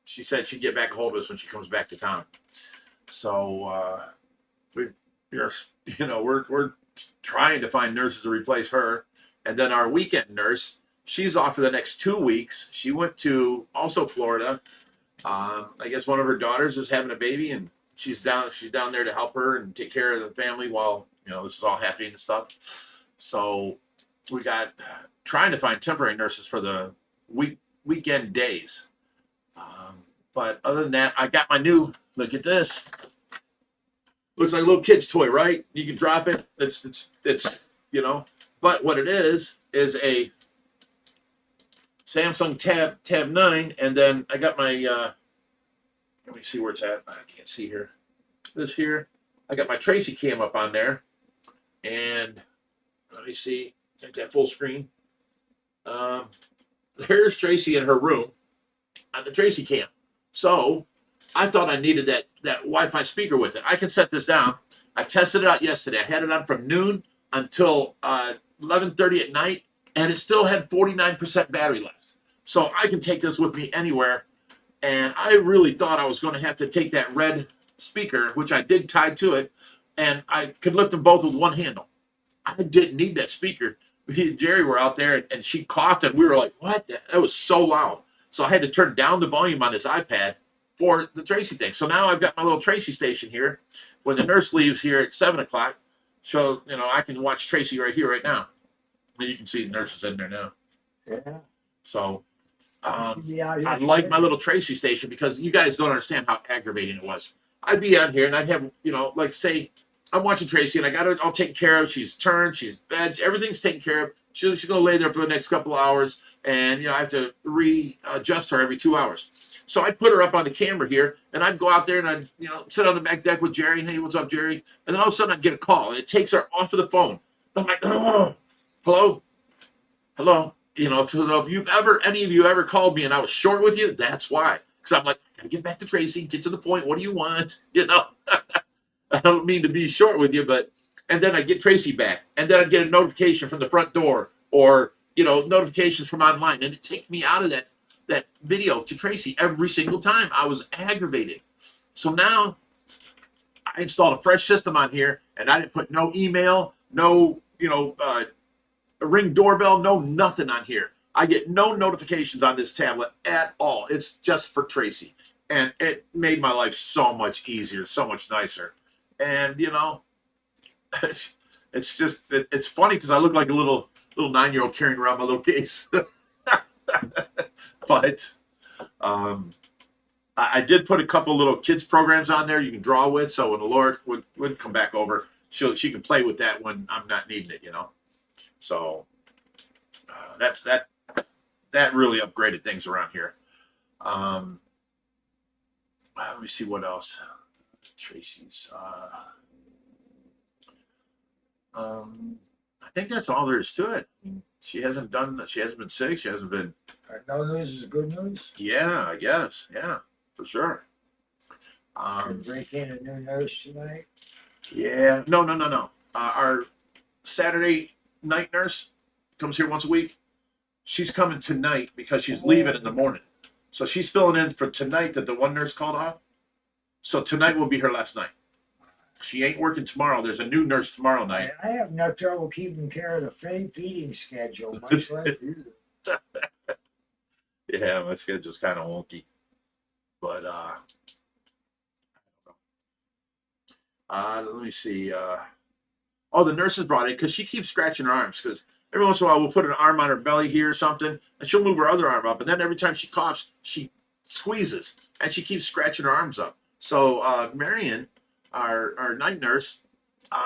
A: she said she'd get back a hold of us when she comes back to town. So we're trying to find nurses to replace her. And then our weekend nurse, she's off for the next 2 weeks. She went to also Florida. I guess one of her daughters is having a baby, and she's down there to help her and take care of the family while, you know, this is all happening and stuff. So we got trying to find temporary nurses for the weekend days. But other than that, I got my new, look at this. Looks like a little kid's toy, right? You can drop it. It's you know, but what it is a Samsung Tab 9, and then I got my let me see where it's at. I can't see here. This here. I got my Tracy cam up on there. And let me see. Take that full screen. There's Tracy in her room on the Tracy cam. So I thought I needed that Wi-Fi speaker with it. I can set this down. I tested it out yesterday. I had it on from noon until 11:30 at night, and it still had 49% battery left. So I can take this with me anywhere. And I really thought I was going to have to take that red speaker, which I did tie to it, and I could lift them both with one handle. I didn't need that speaker. Me and Jerry were out there, and she coughed, and we were like, what? That was so loud. So I had to turn down the volume on this iPad for the Tracy thing. So now I've got my little Tracy station here. When the nurse leaves here at 7 o'clock, so, you know, I can watch Tracy right here, right now. And you can see the nurse is in there now.
B: Yeah.
A: So I like my little Tracy station because you guys don't understand how aggravating it was. I'd be out here and I'd have, you know, like say I'm watching Tracy and I got her all taken care of. She's turned, she's veg, everything's taken care of. She's going to lay there for the next couple of hours, and, you know, I have to readjust her every 2 hours. So I'd put her up on the camera here, and I'd go out there and I'd, you know, sit on the back deck with Jerry. Hey, what's up, Jerry? And then all of a sudden I'd get a call, and it takes her off of the phone. I'm like, oh, hello. You know, if any of you ever called me and I was short with you, that's why. Because I'm like, I gotta get back to Tracy, get to the point. What do you want? You know, I don't mean to be short with you, but, and then I get Tracy back, and then I get a notification from the front door, or, you know, notifications from online, and it takes me out of that video to Tracy every single time. I was aggravated. So now I installed a fresh system on here, and I didn't put no email, no, you know, a Ring doorbell, no nothing on here. I get no notifications on this tablet at all. It's just for Tracy. And it made my life so much easier, so much nicer. And, you know, It's just it's funny because I look like a little 9-year-old carrying around my little case. But I did put a couple little kids programs on there you can draw with, so when the Lord would come back over, she can play with that when I'm not needing it, you know. So that really upgraded things around here. Let me see what else. Tracy's. I think that's all there is to it. She hasn't been sick. She hasn't been.
B: No news is good news.
A: Yeah, I guess. Yeah, for sure.
B: Break in a new nurse tonight.
A: Yeah. No. Our Saturday night nurse comes here once a week. She's coming tonight because she's leaving in the morning. So she's filling in for tonight that the one nurse called off. So tonight will be her last night. She ain't working tomorrow. There's a new nurse tomorrow night.
B: I have no trouble keeping care of the feeding schedule, much like you.
A: Yeah, my schedule's kind of wonky. But let me see. Oh, the nurses brought it because she keeps scratching her arms because every once in a while we'll put an arm on her belly here or something, and she'll move her other arm up, and then every time she coughs, she squeezes and she keeps scratching her arms up. So Marion, our night nurse,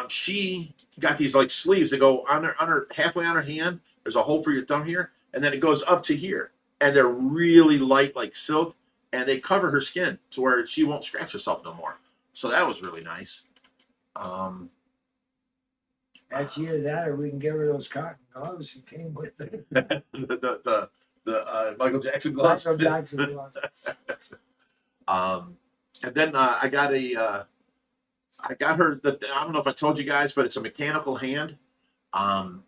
A: she got these like sleeves that go on her halfway on her hand. There's a hole for your thumb here, and then it goes up to here, and they're really light like silk, and they cover her skin to where she won't scratch herself no more. So that was really nice.
B: That's either that or we can give her those cotton gloves that came with it.
A: the Michael Jackson gloves.
B: Michael Jackson gloves.
A: And then I got her. I don't know if I told you guys, but it's a mechanical hand, and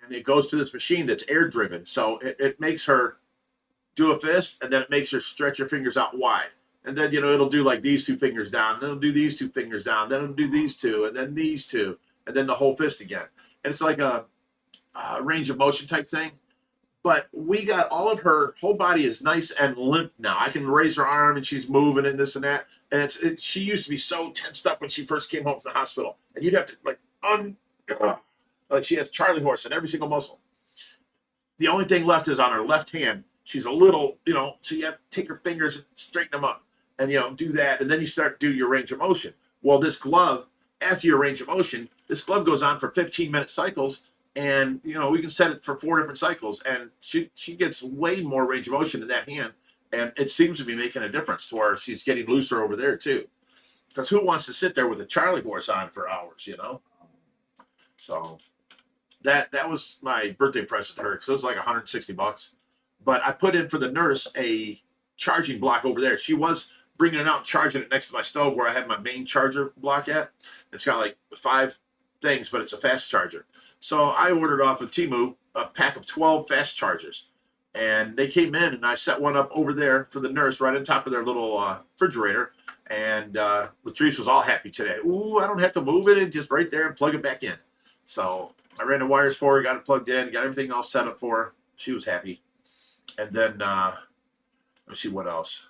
A: it goes to this machine that's air driven. So it makes her do a fist, and then it makes her stretch her fingers out wide. And then it'll do like these two fingers down, then it'll do these two fingers down, then it'll do these two, and then these two, and then the whole fist again. And it's like a range of motion type thing. But we got all of her whole body is nice and limp now. I can raise her arm and she's moving and this and that. And she used to be so tensed up when she first came home from the hospital. And you'd have to like she has Charlie horse in every single muscle. The only thing left is on her left hand. She's a little, so you have to take her fingers and straighten them up and, do that. And then you start to do your range of motion. Well, this glove, after your range of motion, this glove goes on for 15-minute cycles. And, we can set it for 4 different cycles. And she gets way more range of motion in that hand. And it seems to be making a difference to where she's getting looser over there, too. Because who wants to sit there with a Charlie horse on for hours, So that was my birthday present to her because it was like $160. But I put in for the nurse a charging block over there. She was bringing it out and charging it next to my stove where I had my main charger block at. It's got like 5 things, but it's a fast charger. So I ordered off of Temu a pack of 12 fast chargers. And they came in, and I set one up over there for the nurse right on top of their little refrigerator. And Latrice was all happy today. Ooh, I don't have to move it, and just right there and plug it back in. So I ran the wires for her, got it plugged in, got everything all set up for her. She was happy. And then, let me see what else.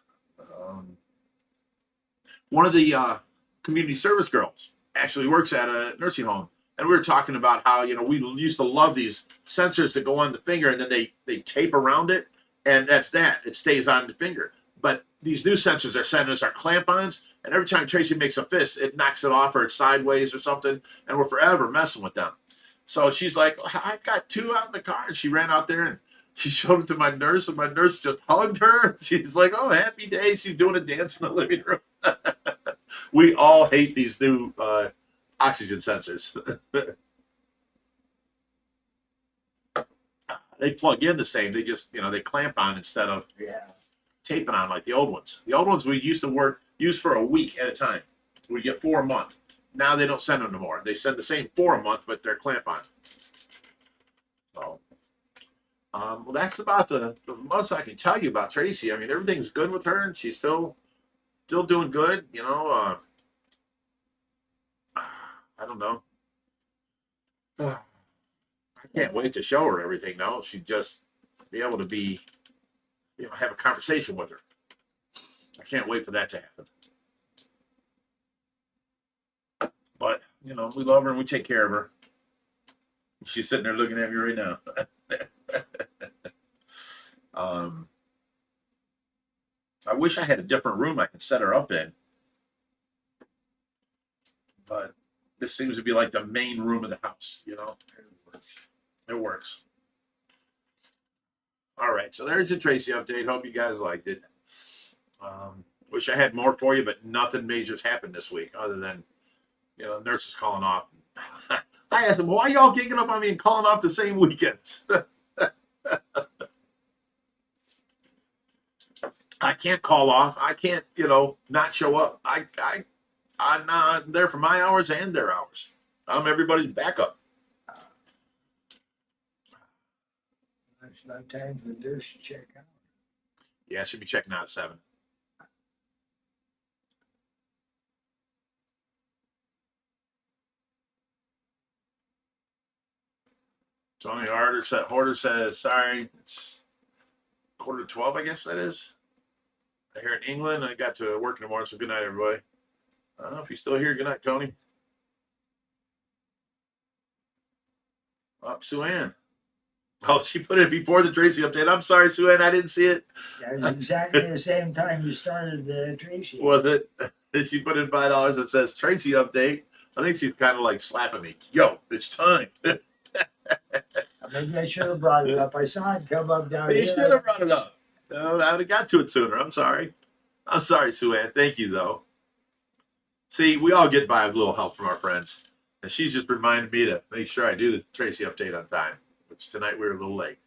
A: One of the community service girls actually works at a nursing home. And we were talking about how, we used to love these sensors that go on the finger and then they tape around it. And that's that. It stays on the finger. But these new sensors are sending us our clamp-ons. And every time Tracy makes a fist, it knocks it off or it's sideways or something. And we're forever messing with them. So she's like, I've got 2 out in the car. And she ran out there and she showed it to my nurse. And my nurse just hugged her. She's like, oh, happy day. She's doing a dance in the living room. We all hate these new oxygen sensors. They plug in the same. They just, they clamp on instead of taping on like the old ones. The old ones we used to use for a week at a time. We get 4 a month. Now they don't send them anymore. They send the same 4 a month, but they're clamp on. So, well, that's about the most I can tell you about Tracy. I mean, everything's good with her, and she's still doing good. I don't know. I can't wait to show her everything now. She'd just be able to have a conversation with her. I can't wait for that to happen. But, we love her and we take care of her. She's sitting there looking at me right now. I wish I had a different room I can set her up in, but this seems to be like the main room of the house, you know? It works. All right, so there's the Tracy update. Hope you guys liked it. Wish I had more for you, but nothing major's happened this week other than, you know, nurses calling off. I asked them, why y'all kicking up on me and calling off the same weekends? I can't call off. I can't, you know, not show up. I'm not there for my hours and their hours. I'm everybody's backup.
B: It's not time for this to check out.
A: Yeah, I should be checking out at 7. Tony Hoarder says, sorry, it's 11:45, I guess that is. Here in England, I got to work in the morning, so good night, everybody. I don't know if you're still here. Good night, Tony. Oh, Sue Ann. Oh, she put it before the Tracy update. I'm sorry, Sue Ann, I didn't see it.
B: That was exactly the same time you started the Tracy.
A: Was it? She put in $5 that says Tracy update. I think she's kind of like slapping me. Yo, it's time.
B: Maybe I should have brought it up. I saw it come up down
A: You
B: here.
A: should have brought it up. No, I would have got to it sooner. I'm sorry. I'm sorry, Sue Ann. Thank you, though. See, we all get by with a little help from our friends. And she's just reminded me to make sure I do the Tracy update on time, which tonight we were a little late.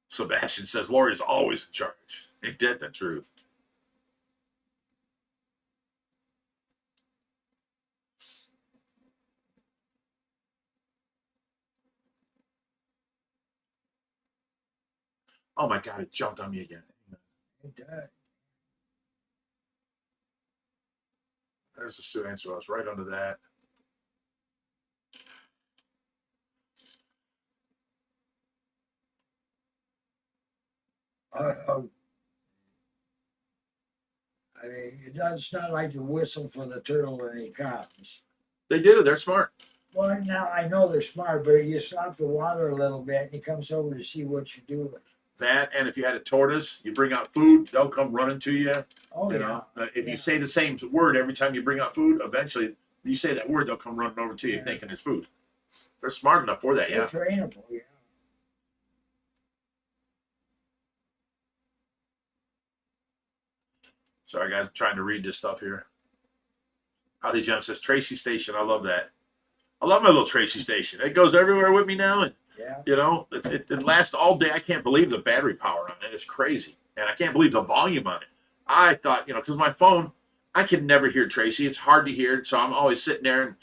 A: Sebastian says Lori's always in charge. Ain't that the truth? Oh my God, it jumped on me again.
B: It does.
A: There's the Sue Ann, so I was right under that.
B: I mean, it's not like you whistle for the turtle and he comes.
A: They did it. They're smart.
B: Well, now I know they're smart, but you stop the water a little bit and he comes over to see what you're doing.
A: That, and if you had a tortoise, you bring out food, they'll come running to you.
B: Oh,
A: you know, if you say the same word every time you bring out food, eventually you say that word, they'll come running over to you thinking it's food. They're smart enough for that,
B: They're
A: yeah.
B: trainable, yeah.
A: Sorry, guys, I'm trying to read this stuff here. Holly Jim says, Tracy Station. I love that. I love my little Tracy Station. It goes everywhere with me now. And, you know, it lasts all day. I can't believe the battery power on it. It's crazy. And I can't believe the volume on it. I thought, you know, because my phone, I can never hear Tracy. It's hard to hear. So I'm always sitting there. And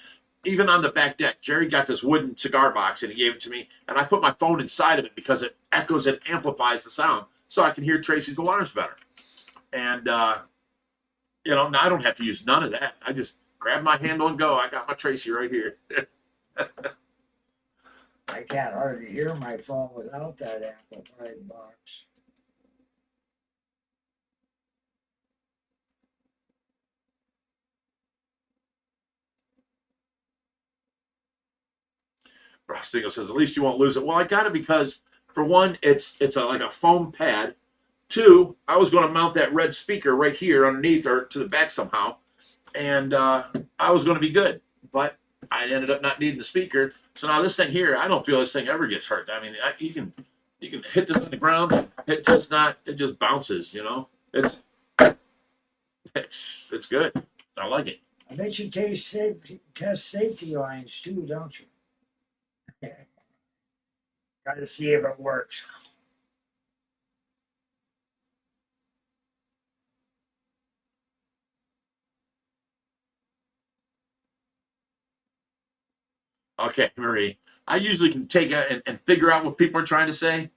A: even on the back deck, Jerry got this wooden cigar box and he gave it to me. And I put my phone inside of it because it echoes and amplifies the sound so I can hear Tracy's alarms better. And, you know, now I don't have to use none of that. I just grab my handle and go. I got my Tracy right here.
B: I can't hardly hear my phone without that amplified box.
A: Ross Dingle says, at least you won't lose it. Well, I got it because, for one, it's like a foam pad. 2, I was going to mount that red speaker right here underneath or to the back somehow. And I was going to be good. But I ended up not needing the speaker. So now this thing here, I don't feel this thing ever gets hurt. I mean, you can hit this on the ground. It just bounces, you know. It's good. I like it.
B: I bet you test safety lines too, don't you? Got to see if it works.
A: Okay, Marie. I usually can take it and figure out what people are trying to say.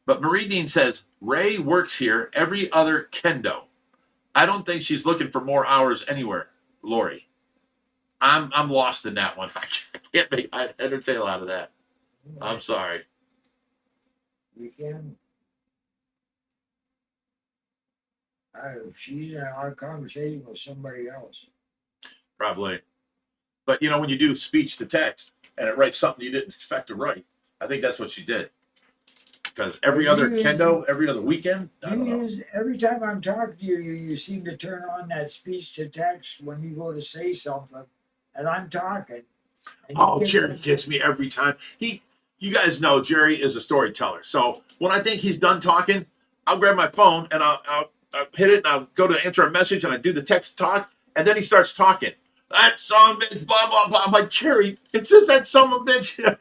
A: But Marie Dean says, Ray works here every other kendo. I don't think she's looking for more hours anywhere, Lori. I'm lost in that one. I can't make head or tail out of that. I'm sorry.
B: We can. She's in our conversation with somebody else.
A: Probably. But you know, when you do speech to text and it writes something you didn't expect to write, I think that's what she did. Because every other kendo, every other weekend, I don't know.
B: Every time I'm talking to you, you seem to turn on that speech to text when you go to say something, and I'm talking. And
A: Oh, Jerry gets me every time. You guys know Jerry is a storyteller. So when I think he's done talking, I'll grab my phone and I'll hit it and I'll go to answer a message and I do the text talk, and then he starts talking. That son of a bitch, blah blah blah. I'm like, Jerry, it says that son of a bitch.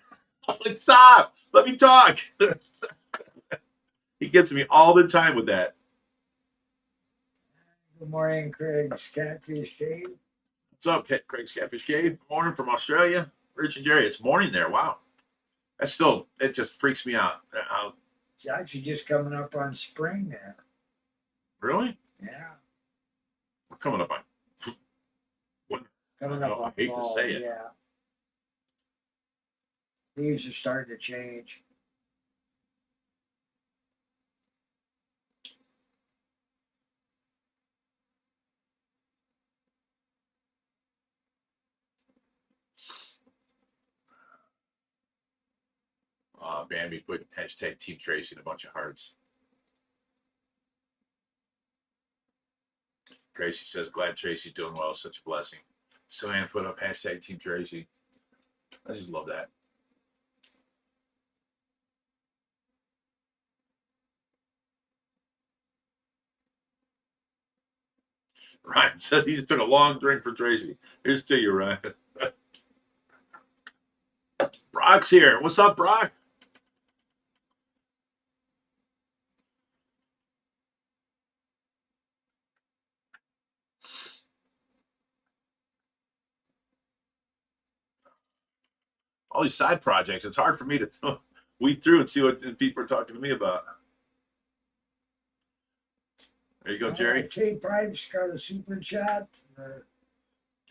A: I'm like, stop, let me talk. He gets me all the time with that.
B: Good morning, Craig's Catfish Cave.
A: What's up, Craig's Catfish Cave? Morning from Australia. Rich and Jerry, it's morning there. Wow. That's still, it just freaks me out.
B: It's actually just coming up on spring there.
A: Really?
B: Yeah.
A: We're coming up on winter.
B: Coming up on
A: I hate
B: fall,
A: to say it.
B: yeah. Leaves are starting to change.
A: Bambi put hashtag Team Tracy and a bunch of hearts. Tracy says, glad Tracy's doing well. Such a blessing. Joanne put up hashtag Team Tracy. I just love that. Ryan says he just took a long drink for Tracy. Here's to you, Ryan. Brock's here. What's up, Brock? All these side projects. It's hard for me to weed through and see what people are talking to me about. There you go, Jerry.
B: Tate Pipes got a super chat.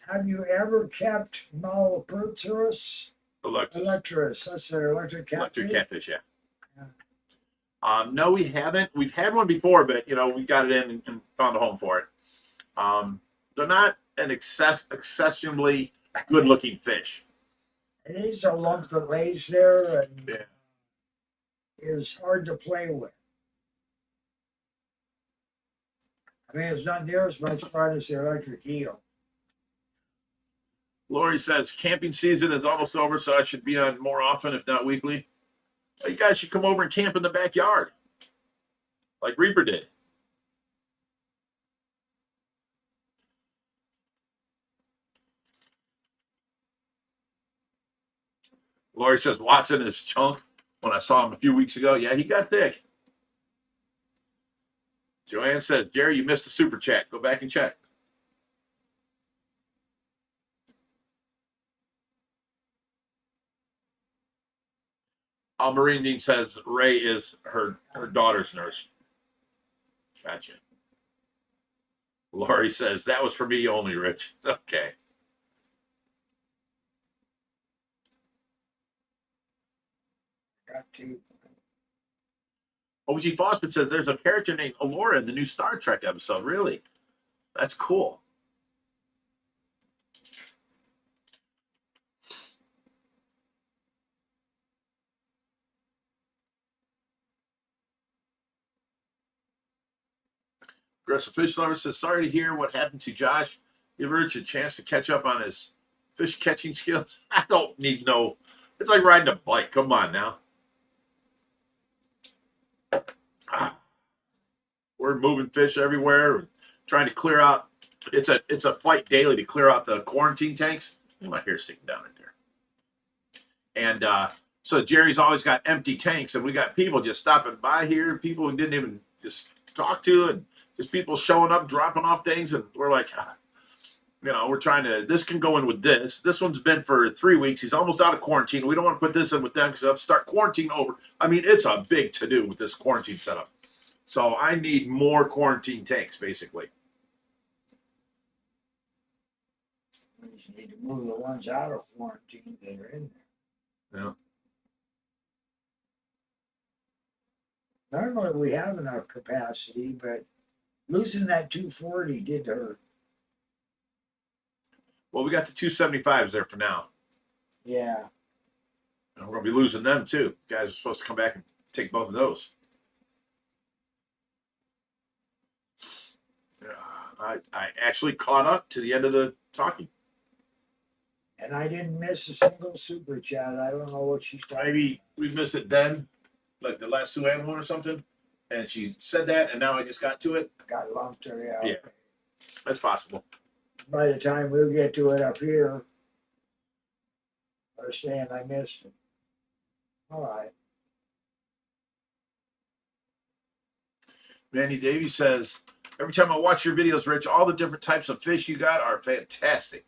B: Have you ever kept Malaproterus? Electris. That's their electric catfish.
A: Electric catfish, yeah. No, we haven't. We've had one before, but you know, we got it in and found a home for it. They're not an exceptionally good-looking fish.
B: It is a lump that lays there and
A: yeah,
B: is hard to play with. I mean, it's not near as much fun as the electric eel.
A: Lori says camping season is almost over, so I should be on more often, if not weekly. Well, you guys should come over and camp in the backyard, like Reaper did. Lori says Watson is chunk. When I saw him a few weeks ago, yeah, he got thick. Joanne says, Jerry, you missed the super chat. Go back and check. Marine Dean says Ray is her daughter's nurse. Gotcha. Lori says that was for me only, Rich. Okay.
B: Got to.
A: OG Fosford says there's a character named Alora in the new Star Trek episode. Really? That's cool. Aggressive Fish Lover says, sorry to hear what happened to Josh. Give Rich a chance to catch up on his fish catching skills. I don't need no. It's like riding a bike. Come on now. We're moving fish everywhere, trying to clear out. It's a fight daily to clear out the quarantine tanks. My hair's sticking down in there. And so Jerry's always got empty tanks, and we got people just stopping by here, people who didn't even just talk to, and just people showing up, dropping off things, and we're like, you know, we're trying to, this can go in with this. This one's been for 3 weeks. He's almost out of quarantine. We don't want to put this in with them because they'll start quarantine over. I mean, it's a big to-do with this quarantine setup. So I need more quarantine tanks, basically.
B: We just need to move the ones out of quarantine that are in there.
A: Yeah.
B: Normally we have enough capacity, but losing that 240 did hurt.
A: Well, we got the 275s there for now.
B: Yeah.
A: And we're going to be losing them too. Guys are supposed to come back and take both of those. I actually caught up to the end of the talking.
B: And I didn't miss a single super chat. I don't know what she's talking
A: Maybe we missed it then, like the last Sue Ann one or something. And she said that, and now I just got to it.
B: Got lumped her out.
A: Yeah, that's possible.
B: By the time we'll get to it up here, they're saying I missed it. All right.
A: Manny Davies says, every time I watch your videos, Rich, all the different types of fish you got are fantastic.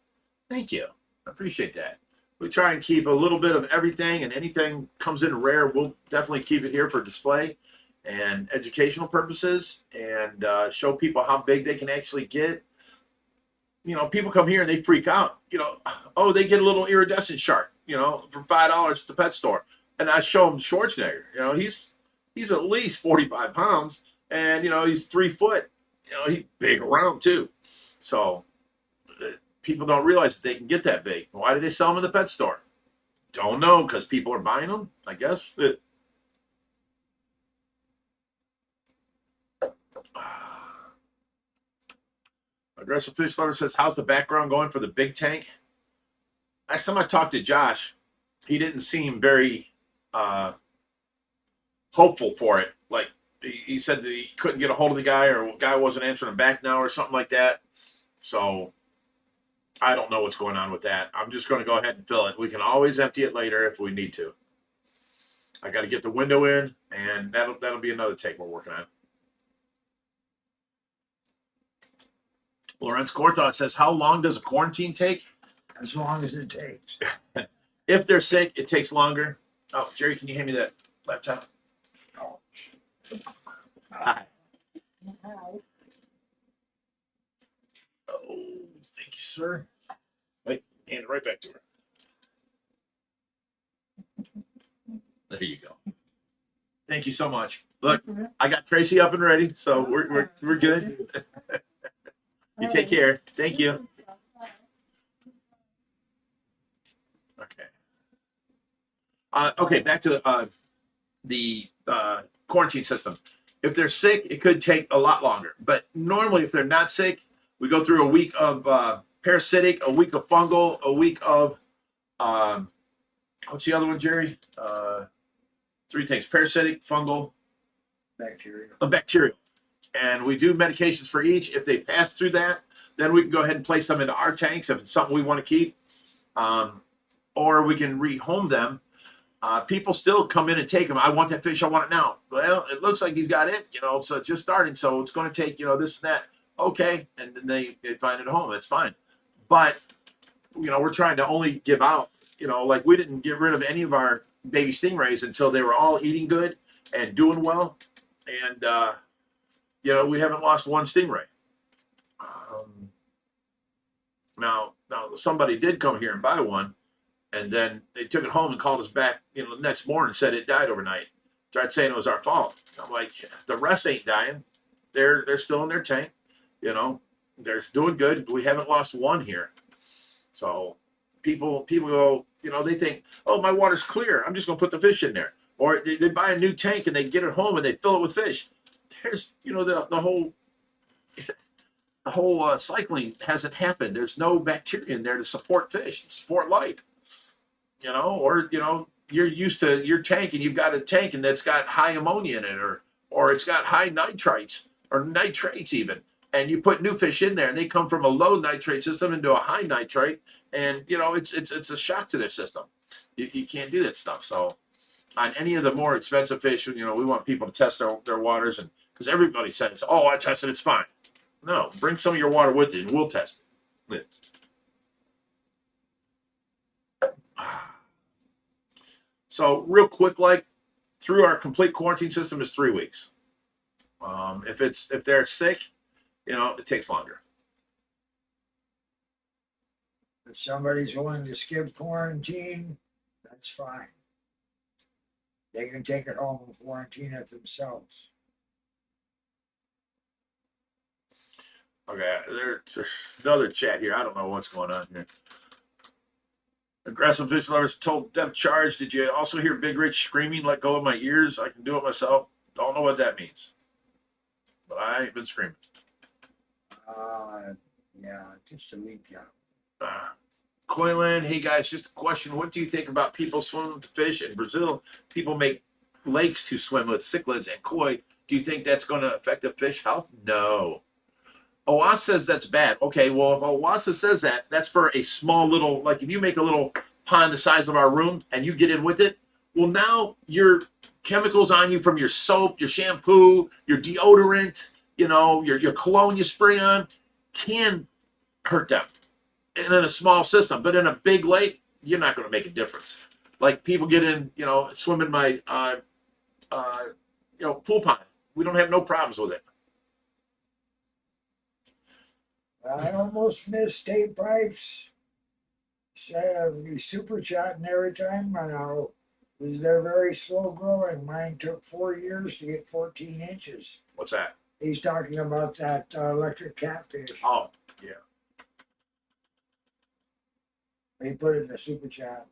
A: Thank you. I appreciate that. We try and keep a little bit of everything, and anything comes in rare, we'll definitely keep it here for display and educational purposes, and show people how big they can actually get. You know, people come here and they freak out. You know, oh, they get a little iridescent shark, you know, for $5 at the pet store. And I show them Schwarzenegger. You know, he's at least 45 pounds, and, you know, he's 3 foot. You know, he's big around too. So people don't realize that they can get that big. Why do they sell them in the pet store? Don't know, because people are buying them, I guess. Aggressive Fish Lover says, how's the background going for the big tank? Last time I talked to Josh, he didn't seem very hopeful for it. Like, he said that he couldn't get a hold of the guy, or the guy wasn't answering him back now, or something like that. So I don't know what's going on with that. I'm just going to go ahead and fill it. We can always empty it later if we need to. I got to get the window in, and that'll be another take we're working on. Lawrence Corthon says, how long does a quarantine take?
B: As long as it takes.
A: If they're sick, it takes longer. Oh, Jerry, can you hand me that laptop?
B: Oh.
A: Hi. Oh, thank you, sir. Wait, hand it right back to her. There you go. Thank you so much. Look, I got Tracy up and ready, so we're good. You take care. Thank you. Okay. Okay, back to the quarantine system. If they're sick, it could take a lot longer. But normally, if they're not sick, we go through a week of parasitic, a week of fungal, a week of what's the other one, Jerry? 3 things: parasitic, fungal, bacterial. And we do medications for each. If they pass through that, then we can go ahead and place them into our tanks if it's something we want to keep, or we can rehome them. People still come in and take them. I want that fish. I want it now. Well, it looks like he's got it, you know, so it's just starting. So it's going to take, you know, this and that. Okay. And then they find it at home. That's fine. But, you know, we're trying to only give out, you know, like we didn't get rid of any of our baby stingrays until they were all eating good and doing well. And, you know, we haven't lost one stingray. Now somebody did come here and buy one, and then they took it home and called us back, you know, the next morning and said it died overnight. Tried saying it was our fault. I'm like, the rest ain't dying. They're still in their tank. You know, they're doing good. We haven't lost one here. So people go, you know, they think, oh, my water's clear. I'm just gonna put the fish in there. Or they buy a new tank and they get it home and they fill it with fish. There's, you know, the whole cycling hasn't happened. There's no bacteria in there to support fish, support life. You know, or, you know, you're used to your tank and you've got a tank and that's got high ammonia in it, or it's got high nitrites or nitrates even. And you put new fish in there and they come from a low nitrate system into a high nitrate. And, you know, it's a shock to their system. You can't do that stuff. So on any of the more expensive fish, you know, we want people to test their waters, and because everybody says, oh, I tested, it's fine. No, bring some of your water with you and we'll test it. So real quick, like through our complete quarantine system is 3 weeks. If they're sick, you know, it takes longer.
B: If somebody's willing to skip quarantine, that's fine. They can take it home and quarantine it themselves.
A: Okay, there's another chat here. I don't know what's going on here. Aggressive fish lovers told depth charge. Did you also hear Big Rich screaming, let go of my ears? I can do it myself. Don't know what that means. But I ain't been screaming.
B: Yeah, just a week ago.
A: Coilan, hey guys, just a question. What do you think about people swimming with the fish in Brazil? People make lakes to swim with cichlids and koi. Do you think that's going to affect the fish health? No. Oasa says that's bad. Okay, well, if Oasa says that, that's for a small little, like if you make a little pond the size of our room and you get in with it, well, now your chemicals on you from your soap, your shampoo, your deodorant, you know, your cologne you spray on can hurt them. And in a small system, but in a big lake, you're not going to make a difference. Like people get in, you know, swim in my, pool pond. We don't have no problems with it.
B: I almost missed tape pipes. Be super chatting every time. I know because they're very slow growing. Mine took 4 years to get 14 inches.
A: What's that?
B: He's talking about that electric catfish.
A: Oh, yeah.
B: He put it in the super chat.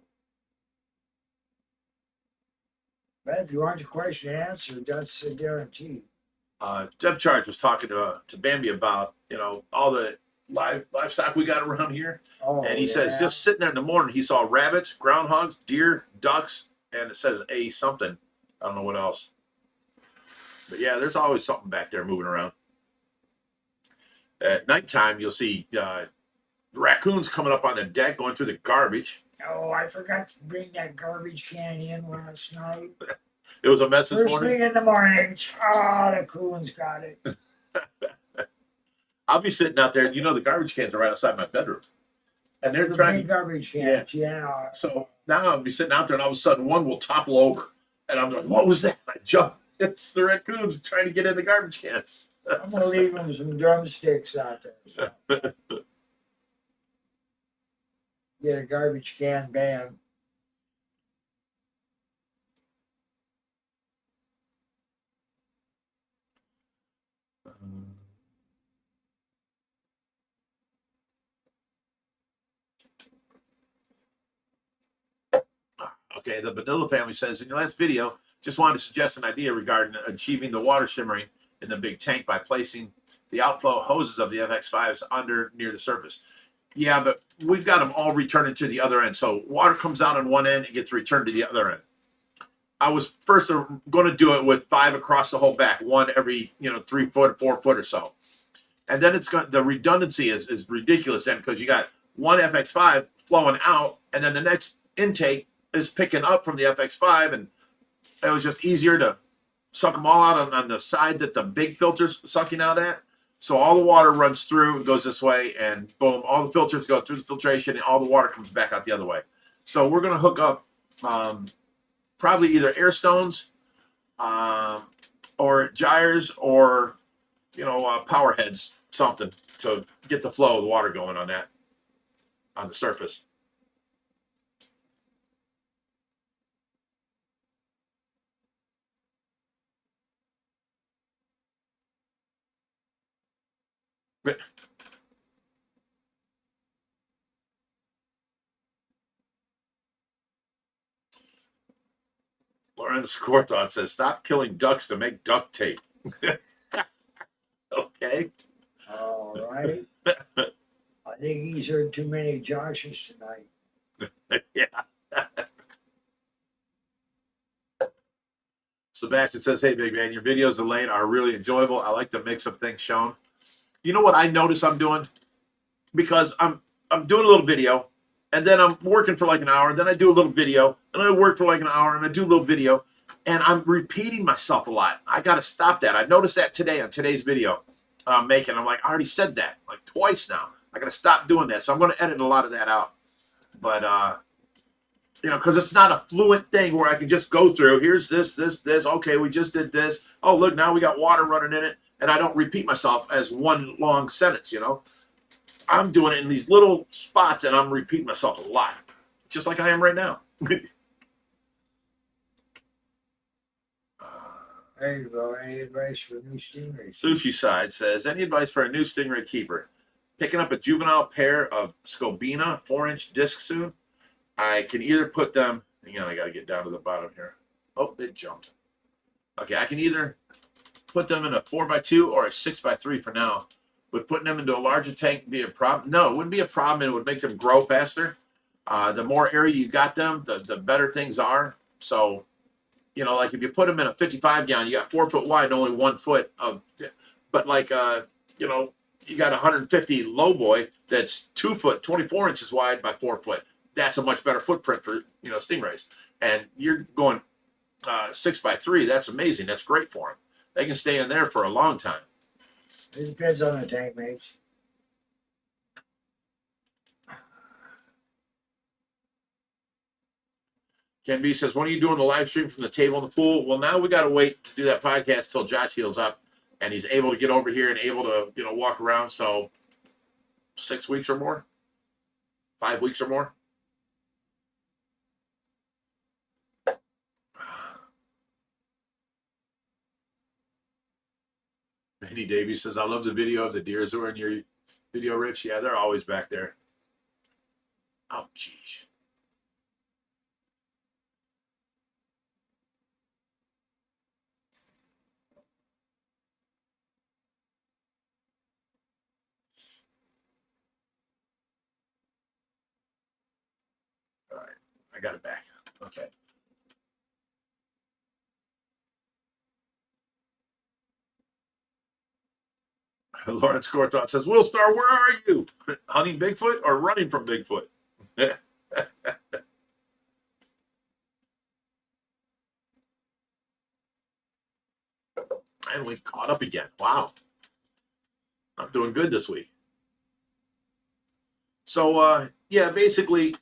B: But if you want your question answered, that's a guarantee.
A: Deb Charge was talking to Bambi about, you know, all the livestock we got around here.
B: Oh,
A: and he says just sitting there in the morning, he saw rabbits, groundhogs, deer, ducks, and it says a something. I don't know what else. But yeah, there's always something back there moving around. At nighttime, you'll see raccoons coming up on the deck, going through the garbage.
B: Oh, I forgot to bring that garbage can in last night.
A: It was a mess this
B: First
A: morning.
B: thing in the morning, the coons got it.
A: I'll be sitting out there, you know, the garbage cans are right outside my bedroom. And they're
B: The
A: trying
B: big
A: to,
B: garbage cans, yeah.
A: So now I'll be sitting out there and all of a sudden one will topple over. And I'm like, what was that? I jump. It's the raccoons trying to get in the garbage cans.
B: I'm going to leave them some drumsticks out there. So. Get a garbage can ban.
A: Okay, the Vanilla family says, in your last video, just wanted to suggest an idea regarding achieving the water shimmering in the big tank by placing the outflow hoses of the FX5s under near the surface. Yeah, but we've got them all returning to the other end. So water comes out on one end, it gets returned to the other end. I was first going to do it with 5 across the whole back, one every 3 foot, 4 foot or so. And then it's got the redundancy is ridiculous then because you got one FX5 flowing out, and then the next intake is picking up from the FX5, and it was just easier to suck them all out on the side that the big filter's sucking out at. So all the water runs through and goes this way, and boom, all the filters go through the filtration, and all the water comes back out the other way. So we're going to hook up probably either air stones or gyres or, power heads, something to get the flow of the water going on that, on the surface. Lawrence Corthon says, stop killing ducks to make duct tape. Okay.
B: All right. I think he's heard too many Joshes tonight.
A: Yeah. Sebastian says, hey, big man, your videos, Elaine, are really enjoyable. I like the mix of things shown. You know what I notice I'm doing? Because I'm doing a little video, and then I'm working for like an hour, and then I do a little video, and I work for like an hour, and I do a little video, and I'm repeating myself a lot. I got to stop that. I noticed that today on today's video I'm making. I'm like, I already said that like twice now. I got to stop doing that. So I'm going to edit a lot of that out. But, because it's not a fluent thing where I can just go through, here's this. Okay, we just did this. Oh, look, now we got water running in it. And I don't repeat myself as one long sentence, I'm doing it in these little spots, and I'm repeating myself a lot, just like I am right now.
B: There you go. Any advice for new stingrays?
A: Sushi Side says, any advice for a new stingray keeper? Picking up a juvenile pair of Scobina 4-inch disc soon. I can either put them, hang on, I got to get down to the bottom here. Oh, it jumped. Okay, I can either put them in a 4x2 or a 6x3 for now. Would putting them into a larger tank be a problem? No, it wouldn't be a problem. It would make them grow faster. The more area you got them, the better things are. So, you know, like if you put them in a 55 gallon, you got 4 foot wide and only 1 foot of, but like, you know, you got 150 low boy that's 2 foot, 24 inches wide by 4 foot. That's a much better footprint for, you know, stingrays. And you're going 6x3. That's amazing. That's great for them. They can stay in there for a long time.
B: It depends on the tank mates.
A: Ken B says, when are you doing the live stream from the table in the pool? Well, now we got to wait to do that podcast till Josh heals up and he's able to get over here and able to, you know, walk around. So 6 weeks or more, 5 weeks or more. Manny Davies says, I love the video of the deers that were in your video, Rich. Yeah, they're always back there. Oh, geez. All right, I got it back. Okay. Lawrence Corthon says, Will Star, where are you? Hunting Bigfoot or running from Bigfoot? And we caught up again. Wow. I'm doing good this week. So, yeah, basically,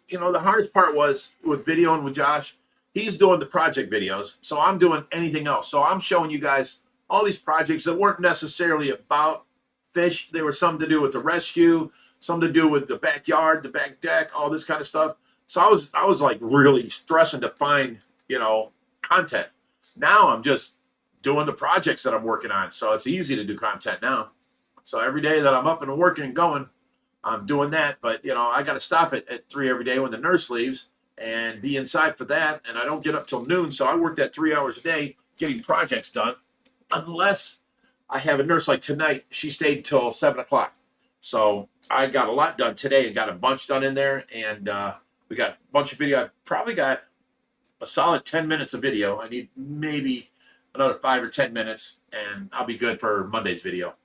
A: you know, the hardest part was with videoing with Josh. He's doing the project videos, so I'm doing anything else. So I'm showing you guys all these projects that weren't necessarily about fish. They were some to do with the rescue, some to do with the backyard, the back deck, all this kind of stuff. So I was like really stressing to find, you know, content. Now I'm just doing the projects that I'm working on. So it's easy to do content now. So every day that I'm up and working and going, I'm doing that. But, you know, I got to stop at 3 every day when the nurse leaves and be inside for that. And I don't get up till noon. So I work that 3 hours a day getting projects done. Unless I have a nurse like tonight, she stayed till 7 o'clock. So I got a lot done today and got a bunch done in there. And we got a bunch of video. I probably got a solid 10 minutes of video. I need maybe another 5 or 10 minutes and I'll be good for Monday's video.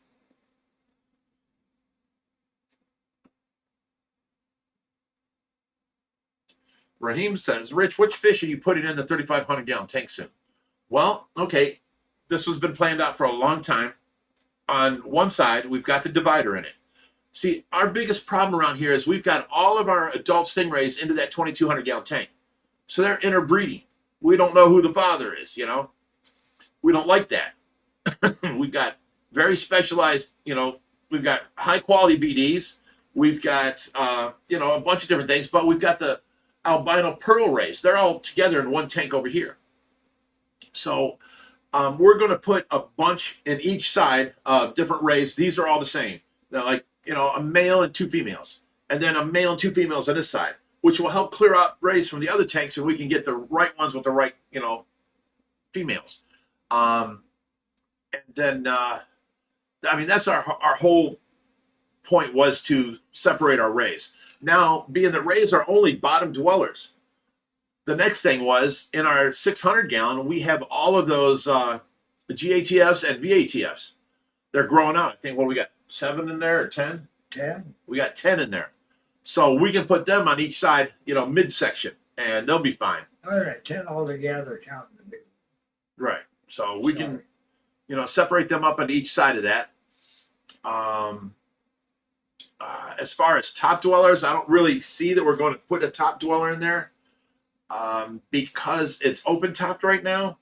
A: Raheem says, Rich, which fish are you putting in the 3,500 gallon tank soon? Well, okay. This has been planned out for a long time. On one side, we've got the divider in it. See, our biggest problem around here is we've got all of our adult stingrays into that 2,200 gallon tank. So they're interbreeding. We don't know who the father is, you know. We don't like that. We've got very specialized, you know, we've got high quality BDs. We've got, you know, a bunch of different things, but we've got the albino pearl rays. They're all together in one tank over here. So we're going to put a bunch in each side of different rays. These are all the same. They're like, you know, a male and 2 females. And then a male and 2 females on this side, which will help clear out rays from the other tanks so we can get the right ones with the right, you know, females. And then, I mean, that's our whole point was to separate our rays. Now, being that rays are only bottom dwellers, the next thing was in our 600 gallon, we have all of those GATFs and VATFs. They're growing out. I think, what, we got 7 in there or 10?
B: 10.
A: We got 10 in there. So we can put them on each side, you know, midsection, and they'll be fine.
B: All right, 10 altogether, counting the big.
A: Right. So we can, you know, separate them up on each side of that. As far as top dwellers, I don't really see that we're going to put a top dweller in there because it's open topped right now.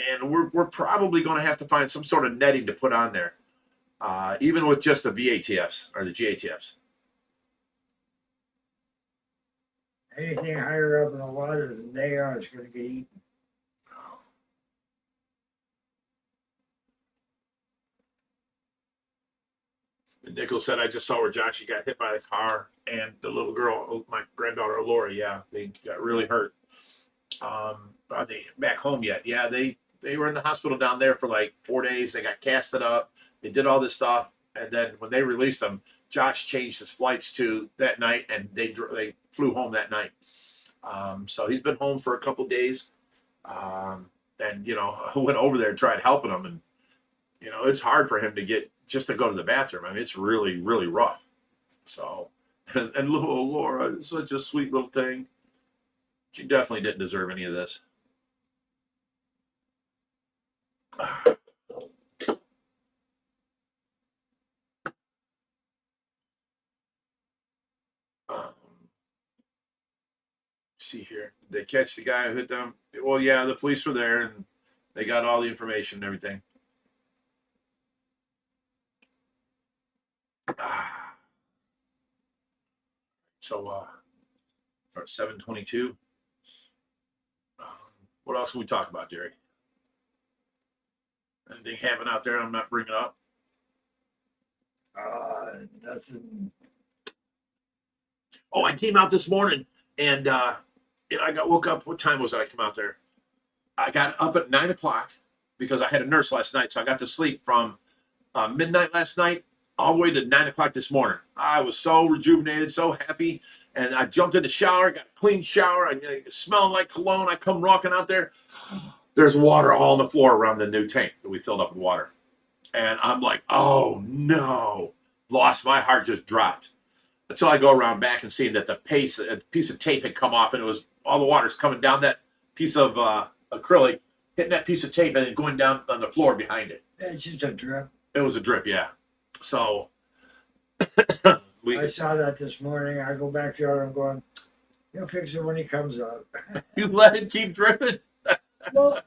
A: And we're probably going to have to find some sort of netting to put on there, even with just the VATFs or the GATFs.
B: Anything higher up in the water than they are is going to get eaten.
A: And Nichols said, I just saw where Joshy got hit by the car, and the little girl, my granddaughter Lori, yeah, they got really hurt. Are they back home yet? Yeah, they were in the hospital down there for like 4 days. They got casted up. They did all this stuff, and then when they released them, Josh changed his flights to that night, and they flew home that night. So he's been home for a couple days, and you know, I went over there and tried helping him, and you know, it's hard for him to get just to go to the bathroom. I mean, it's really, really rough. So, and little Laura is such a sweet little thing. She definitely didn't deserve any of this. See here, did they catch the guy who hit them? Well, yeah, the police were there and they got all the information and everything. So, for 7:22. What else can we talk about, Jerry? Anything happen out there I'm not bringing up?
B: Nothing.
A: Oh, I came out this morning and you know, I got woke up. What time was it? I come out there. I got up at 9 o'clock because I had a nurse last night, so I got to sleep from midnight last night all the way to 9 o'clock this morning. I was so rejuvenated, so happy, and I jumped in the shower, got a clean shower, I smelling like cologne. I come walking out there. There's water all on the floor around the new tank that we filled up with water, and I'm like, oh no, lost. My heart just dropped. Until I go around back and see that a piece of tape had come off, and it was all the water's coming down that piece of acrylic, hitting that piece of tape, and then going down on the floor behind it.
B: Yeah, it's just a drip.
A: It was a drip, yeah. So
B: I saw that this morning. I go back there and I'm going, he'll fix it when he comes up.
A: You let it keep dripping.
B: Well,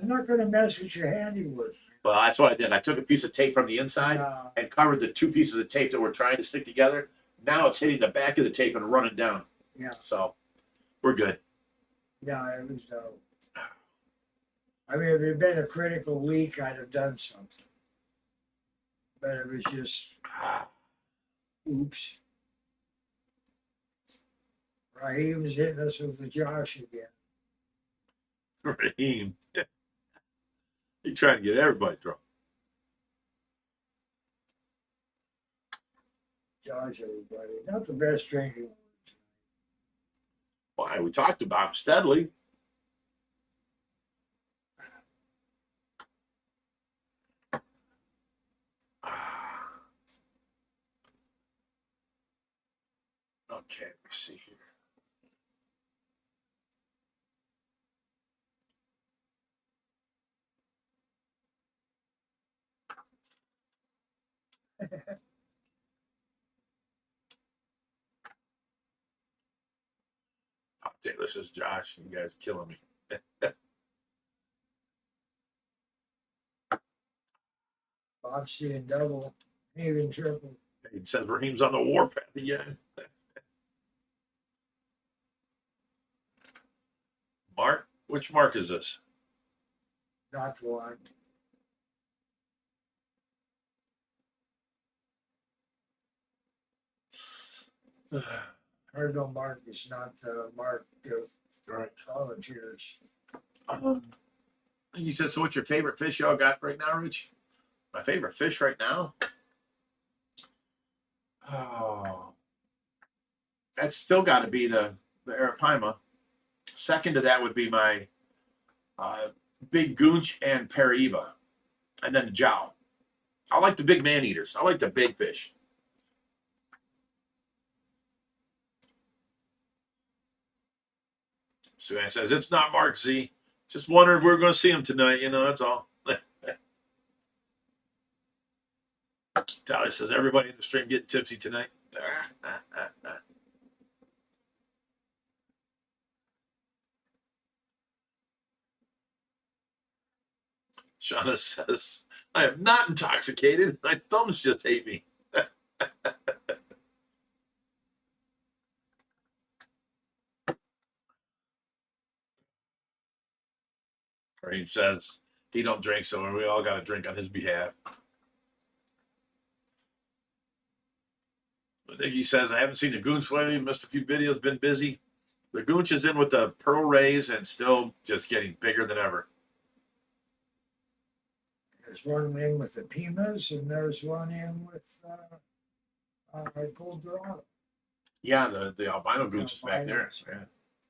B: I'm not going to mess with your handiwork.
A: Well, that's what I did. I took a piece of tape from the inside and covered the two pieces of tape that were trying to stick together. Now it's hitting the back of the tape and running down.
B: Yeah.
A: So we're good.
B: Yeah, it was. I mean, if it had been a critical leak, I'd have done something. But it was just, oops. Raheem was hitting us with the Josh again.
A: Raheem. You're trying to get everybody drunk.
B: Josh, everybody. Not the best drinking.
A: Why? We talked about him steadily. Okay, let me see here. This is Josh. You guys are killing me.
B: Bob's seeing double, even triple.
A: It says Raheem's on the warpath again. Mark? Which Mark is this?
B: Not the one. Cardinal Mark is not the Mark of
A: Right.
B: volunteers.
A: You said, so what's your favorite fish y'all got right now, Rich? My favorite fish right now? Oh, that's still got to be the Arapaima. Second to that would be my big goonch and Paraiba, and then the jowl. I like the big man eaters. I like the big fish. Suzanne says, it's not Mark Z. Just wondering if we're going to see him tonight. You know, that's all. Tyler says, everybody in the stream getting tipsy tonight. Shauna says, I am not intoxicated. My thumbs just hate me. He says he don't drink, so we all got to drink on his behalf. Nikki says, I haven't seen the Goonch lately. Missed a few videos. Been busy. The Goonch is in with the pearl rays and still just getting bigger than ever.
B: There's one in with the Pimas, and there's one in with Gold Dorado.
A: Yeah, the albino Goonch is back there.
B: Albinos.
A: Yeah.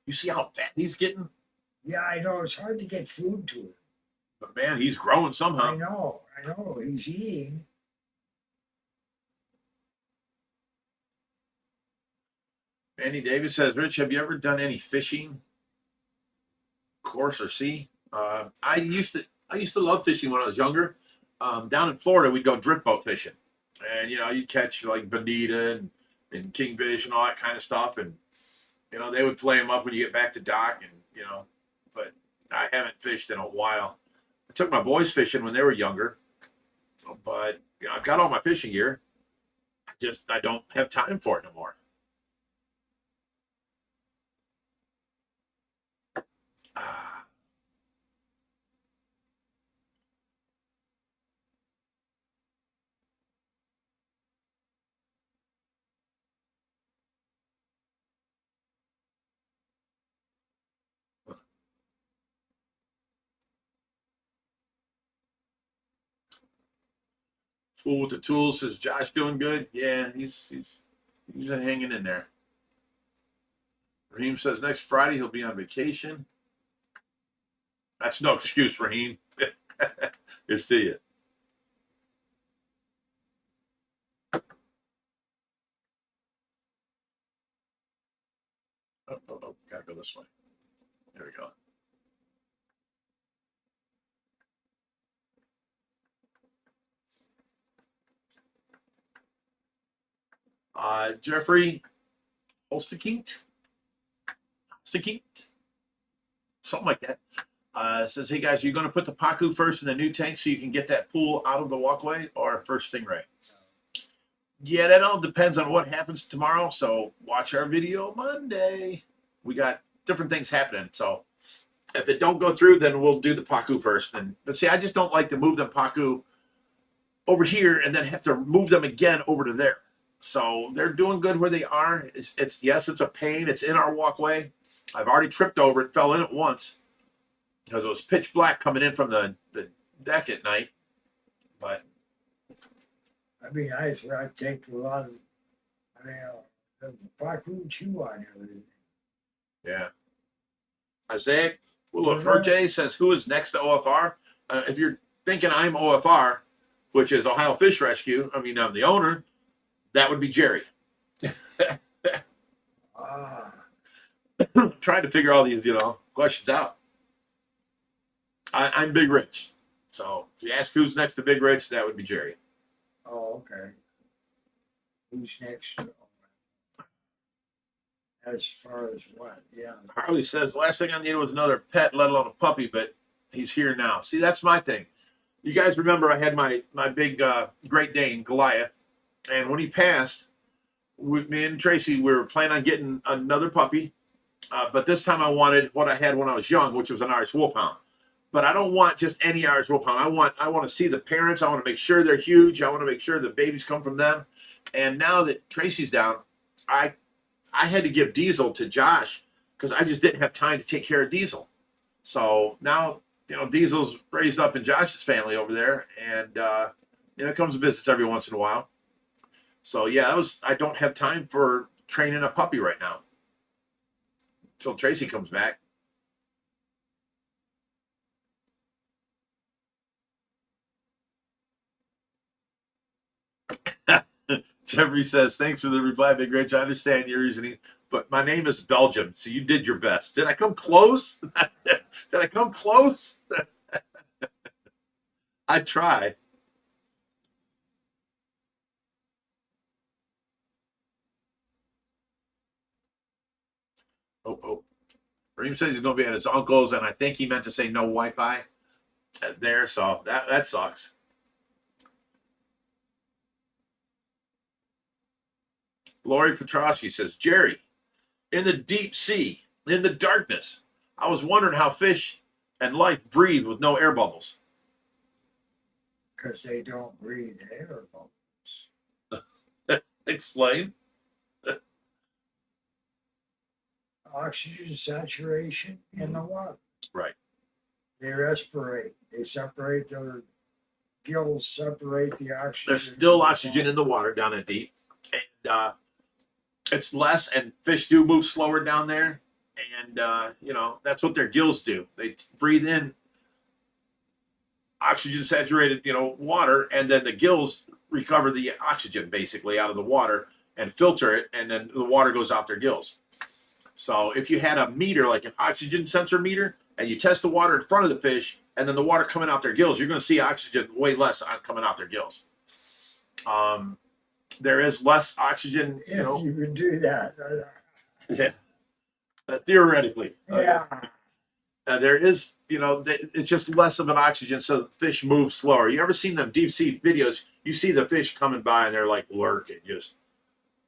A: You see how fat he's getting?
B: Yeah, I know. It's hard to get food to him.
A: But man, he's growing somehow.
B: I know. He's eating.
A: Andy Davis says, Rich, have you ever done any fishing, course or sea? I used to love fishing when I was younger. Down in Florida, we'd go drift boat fishing, and you'd catch like bonita and kingfish and all that kind of stuff, and they would flay them up when you get back to dock, and but I haven't fished in a while. I took my boys fishing when they were younger, but I've got all my fishing gear. I don't have time for it no more. Fool with the tools says, Josh doing good? Yeah, he's hanging in there. Raheem says next Friday he'll be on vacation. That's no excuse, Raheem. It's to you. Oh, gotta go this way. There we go. Jeffrey Holstekeet, something like that. Says, hey guys, you're going to put the Pacu first in the new tank so you can get that pool out of the walkway, or first Stingray? Yeah, that all depends on what happens tomorrow. So watch our video Monday. We got different things happening. So if it don't go through, then we'll do the Pacu first. But see, I just don't like to move the Pacu over here and then have to move them again over to there. So they're doing good where they are. Yes, it's a pain. It's in our walkway. I've already tripped over it, fell in it once because it was pitch black coming in from the deck at night. But
B: I'd be nice if I take a lot of, the Pacu chew on everything.
A: yeah. Isaiah Fulaferte says, who is next to OFR? If you're thinking I'm OFR, which is Ohio Fish Rescue, I'm the owner, that would be Jerry. Trying to figure all these, questions out. I'm Big Rich. So if you ask who's next to Big Rich, that would be Jerry.
B: Oh, okay. Who's next? As far as what? Yeah.
A: Harley says, last thing I needed was another pet, let alone a puppy, but he's here now. See, that's my thing. You guys remember I had my big Great Dane, Goliath, and when he passed, me and Tracy, we were planning on getting another puppy, but this time I wanted what I had when I was young, which was an Irish Wolfhound. But I don't want just any Irish Wolfhound. I want to see the parents. I want to make sure they're huge. I want to make sure the babies come from them. And now that Tracy's down, I had to give Diesel to Josh because I just didn't have time to take care of Diesel. So now, Diesel's raised up in Josh's family over there, and comes and visits every once in a while. So yeah, I don't have time for training a puppy right now until Tracy comes back. Jeffrey says, thanks for the reply, Big Rich. I understand your reasoning, but my name is Belgium, so you did your best. Did I come close? Did I come close? I try. Oh. Reem says he's going to be at his uncle's, and I think he meant to say no Wi-Fi there, so that sucks. Lori Petrosky says, Jerry, in the deep sea, in the darkness, I was wondering how fish and life breathe with no air bubbles.
B: Because they don't breathe air bubbles.
A: Explain.
B: oxygen saturation in the water.
A: Right.
B: They respirate. They separate their gills, separate the oxygen.
A: There's still oxygen in the water down at deep, and it's less. And fish do move slower down there, and you know that's what their gills do. They breathe in oxygen saturated, you know, water, and then the gills recover the oxygen basically out of the water and filter it, and then the water goes out their gills. So if you had a meter, like an oxygen sensor meter, and you test the water in front of the fish and then the water coming out their gills, you're going to see oxygen way less coming out their gills. There is less oxygen,
B: If you could do that.
A: Yeah. Theoretically.
B: Yeah.
A: There is, you know, it's just less of an oxygen, so the fish move slower. You ever seen them deep sea videos? You see the fish coming by and they're like lurking, just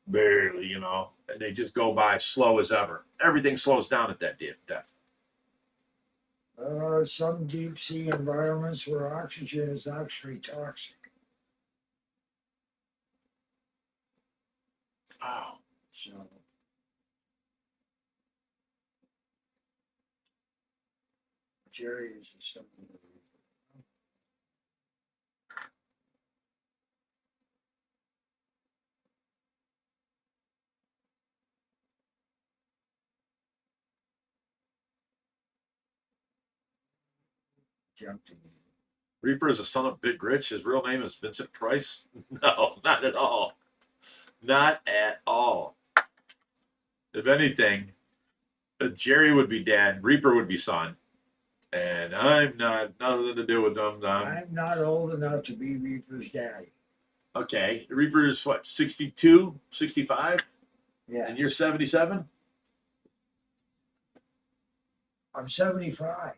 A: barely, you know, and they just go by slow as ever. Everything slows down at that depth.
B: Some deep sea environments where oxygen is actually toxic.
A: Oh.
B: So Jerry is a simple. Jumped in.
A: Reaper is a son of Big Rich. His real name is Vincent Price. No, not at all. Not at all. If anything, Jerry would be dad, Reaper would be son. And I'm not, nothing to do with them.
B: I'm not old enough to be Reaper's daddy.
A: Okay. Reaper is what, 62, 65?
B: Yeah.
A: And you're 77?
B: I'm 75.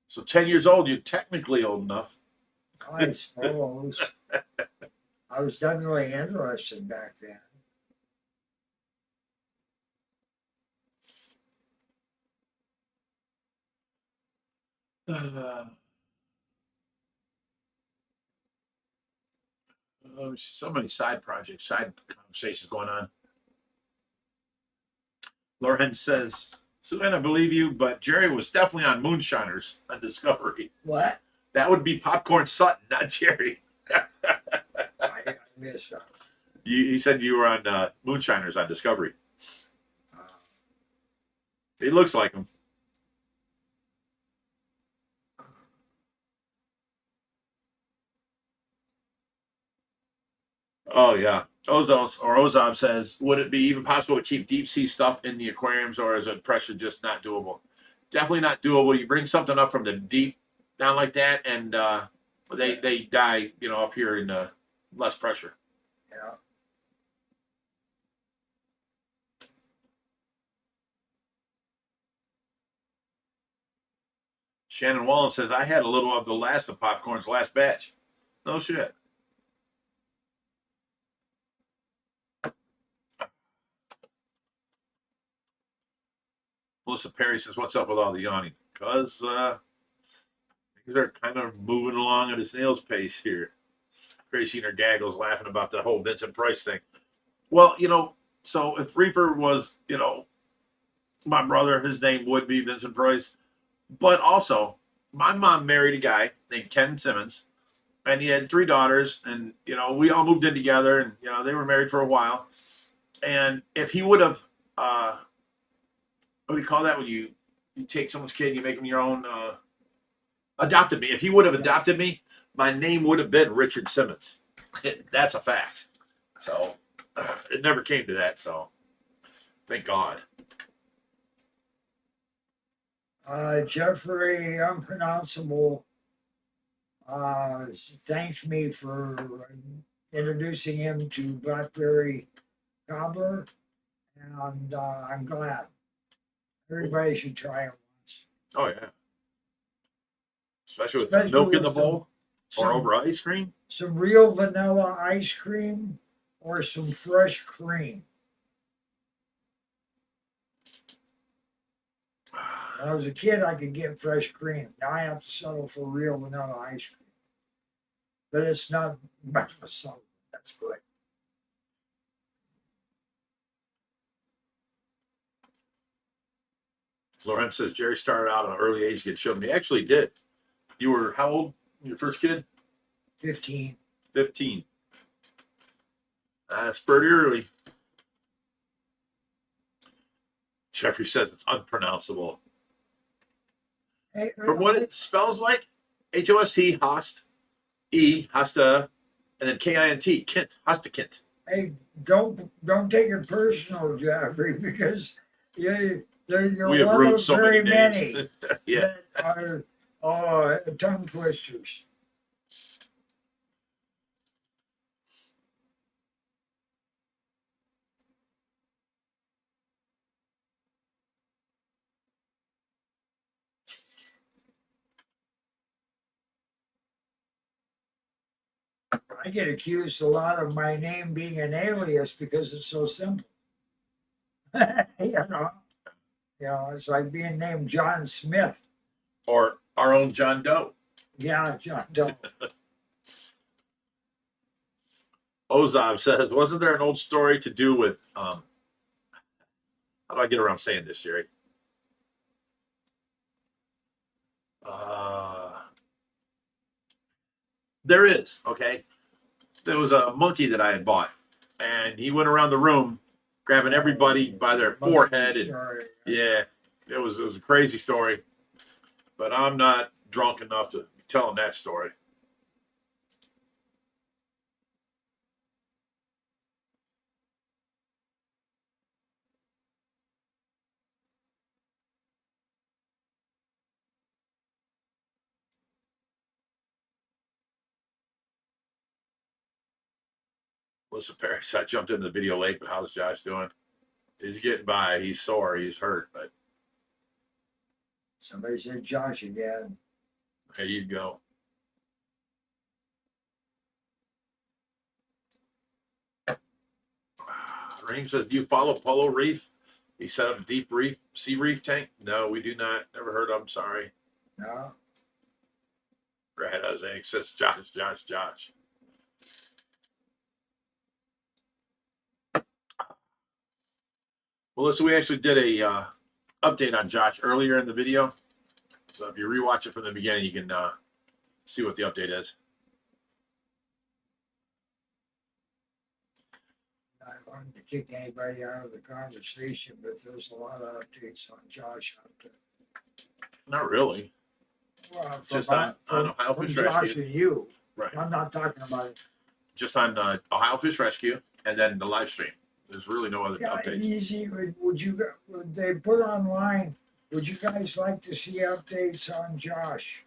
A: So 10 years old, you're technically old enough.
B: I suppose. I was definitely interested back then.
A: So many side projects, side conversations going on. Lauren says, Suzanne, I believe you, but Jerry was definitely on Moonshiners on Discovery.
B: What?
A: That would be Popcorn Sutton, not Jerry.
B: I missed that.
A: He said you were on Moonshiners on Discovery.
B: Uh,
A: He looks like him. Oh, yeah. Ozom says, would it be even possible to keep deep sea stuff in the aquariums, or is it pressure just not doable? Definitely not doable. You bring something up from the deep down like that, and they die, you know, up here in less pressure.
B: yeah.
A: Shannon Wallen says, I had a little of the last of Popcorn's last batch. No shit. Melissa Perry says, what's up with all the yawning? Because things are kind of moving along at a snail's pace here. Tracy and her gaggles laughing about the whole Vincent Price thing. Well, you know, so if Reaper was, you know, my brother, his name would be Vincent Price. But also, my mom married a guy named Ken Simmons, and he had 3 daughters, and, you know, we all moved in together, and, you know, they were married for a while. And if he would have, what do you call that when you take someone's kid and you make them your own, adopted me. If he would have adopted me, my name would have been Richard Simmons. That's a fact. So it never came to that, so thank God.
B: Jeffrey Unpronounceable thanked me for introducing him to Blackberry Cobbler, and I'm glad. Everybody should try it once.
A: Oh, yeah. Especially with the milk in the bowl or over ice cream.
B: Some real vanilla ice cream or some fresh cream. When I was a kid, I could get fresh cream. Now I have to settle for real vanilla ice cream. But it's not much of a supplement. That's good.
A: Lorenz says Jerry started out at an early age to get children. He actually did. You were how old? Your first kid?
B: 15.
A: 15. That's pretty early. Jeffrey says it's unpronounceable.
B: Hey,
A: From what it spells like, H-O-S-T, Host, E, Hosta, and then K-I-N-T, Kint, Hostakint.
B: hey, don't take it personal, Jeffrey, because you're
A: We have
B: one
A: ruined
B: of
A: so
B: very
A: many names.
B: many
A: Yeah.
B: that are tongue twisters. I get accused a lot of my name being an alias because it's so simple. You know, it's like being named John Smith.
A: Or our own John Doe.
B: Yeah, John Doe.
A: Ozab says, wasn't there an old story to do with, how do I get around saying this, Jerry? There is, okay? There was a monkey that I had bought, and he went around the room grabbing everybody by their forehead. And yeah, it was a crazy story, but I'm not drunk enough to be telling that story. Listen, Paris, I jumped into the video late, but how's Josh doing? He's getting by. He's sore. He's hurt, but
B: Somebody said Josh again.
A: there you go. Raheem says, do you follow Polo Reef? He set up a deep reef, sea reef tank? No, we do not. Never heard of him. Sorry.
B: No.
A: Brad Jose says, Josh. Melissa, we actually did a update on Josh earlier in the video. So if you rewatch it from the beginning, you can see what the update is.
B: I wanted to kick anybody out of the conversation, but there's a lot of updates on Josh out there.
A: Not really.
B: Well,
A: Just on Ohio
B: from
A: Fish
B: Josh
A: Rescue.
B: and you.
A: Right.
B: I'm not talking about it.
A: Just on Ohio Fish Rescue and then the live stream. There's really no other updates.
B: Easy. Would they put online? Would you guys like to see updates on Josh?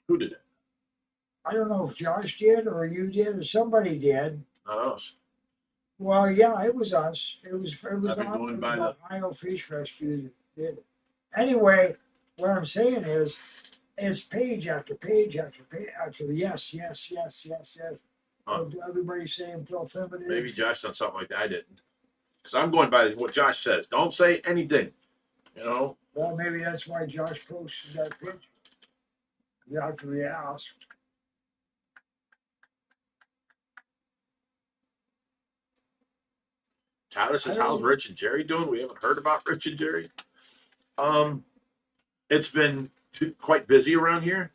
A: Who did it?
B: I don't know if Josh did or you did or somebody did.
A: Not us.
B: Well, yeah, it was us. It was
A: I've been
B: on
A: going by the
B: Ohio Fish Rescue that did it. Anyway, what I'm saying is, it's page after page after page after yes.
A: Huh.
B: Everybody's saying affirmative.
A: maybe Josh done something like that. I didn't. Because I'm going by what Josh says. Don't say anything. You know?
B: Well, maybe that's why Josh posted that picture. After we asked.
A: Tyler says, how's Rich and Jerry doing? We haven't heard about Rich and Jerry. It's been quite busy around here.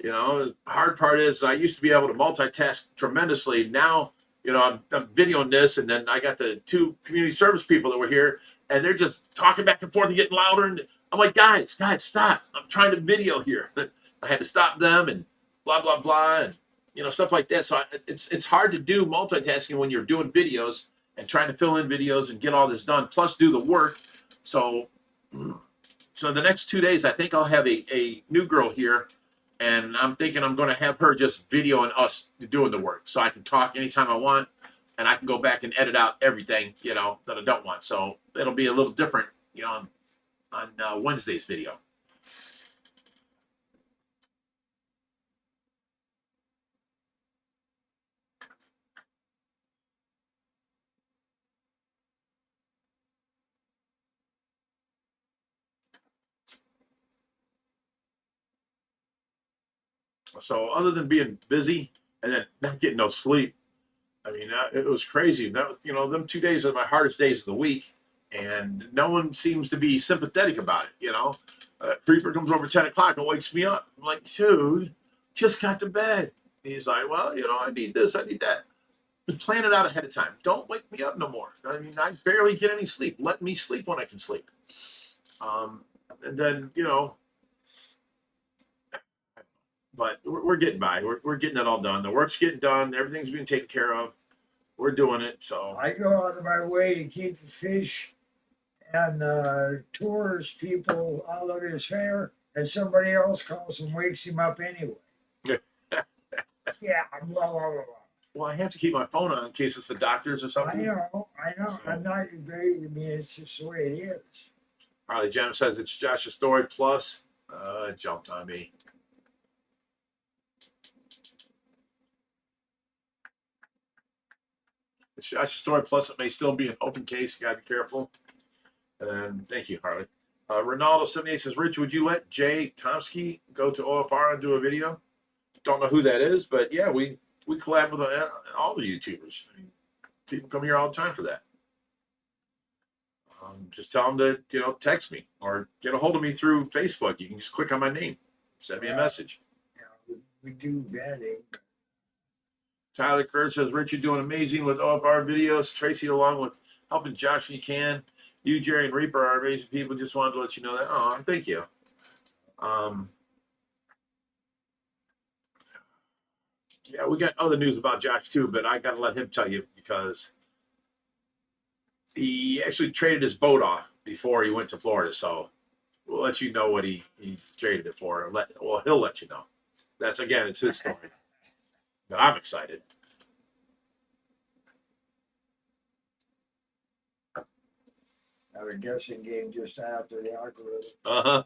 A: You know, the hard part is I used to be able to multitask tremendously. Now, you know, I'm videoing this, and then I got the two community service people that were here, and they're just talking back and forth and getting louder. And I'm like, guys, stop. I'm trying to video here. I had to stop them and blah, blah, blah, and, you know, stuff like that. So it's hard to do multitasking when you're doing videos and trying to fill in videos and get all this done, plus do the work. So the next 2 days, I think I'll have a new girl here, and I'm thinking I'm going to have her just videoing us doing the work, so I can talk anytime I want, and I can go back and edit out everything, you know, that I don't want. So it'll be a little different, you know, on Wednesday's video. So other than being busy and then not getting no sleep, I mean, it was crazy. That, you know, them 2 days are my hardest days of the week. and no one seems to be sympathetic about it. You know, Creeper comes over 10 o'clock and wakes me up. I'm like, dude, just got to bed. He's like, well, you know, I need this, I need that. Plan it out ahead of time. Don't wake me up no more. I mean, I barely get any sleep. Let me sleep when I can sleep. And then, you know, but we're getting by. We're getting it all done. The work's getting done. Everything's being taken care of. We're doing it. So
B: I go out of my way to keep the fish and tours people out of his hair, and somebody else calls and wakes him up anyway. Yeah, blah, blah, blah.
A: well, I have to keep my phone on in case it's the doctors or
B: I
A: something.
B: know.
A: So-
B: I'm not very, I mean, it's just the way it is.
A: Harley Jam says it's Josh's story plus. It jumped on me. It's Josh's story plus. It may still be an open case. You gotta be careful. And thank you, Harley. Ronaldo78 says, Rich, would you let Jay Tomsky go to OFR and do a video? Don't know who that is, but yeah, we collab with all the YouTubers. I mean, people come here all the time for that. Just tell them to, you know, text me or get a hold of me through Facebook. You can just click on my name, send me a message.
B: You know, we do vetting.
A: Tyler Kerr says, Rich, you're doing amazing with OFR videos. Tracy, along with helping Josh when you can. You, Jerry, and Reaper are amazing people. Just wanted to let you know that. Oh, thank you. Yeah, we got other news about Josh too, but I got to let him tell you because he actually traded his boat off before he went to Florida. So we'll let you know what he traded it for. Well, he'll let you know. That's, again, it's his story. But I'm excited.
B: Have a guessing game just after the algorithm.
A: Uh-huh.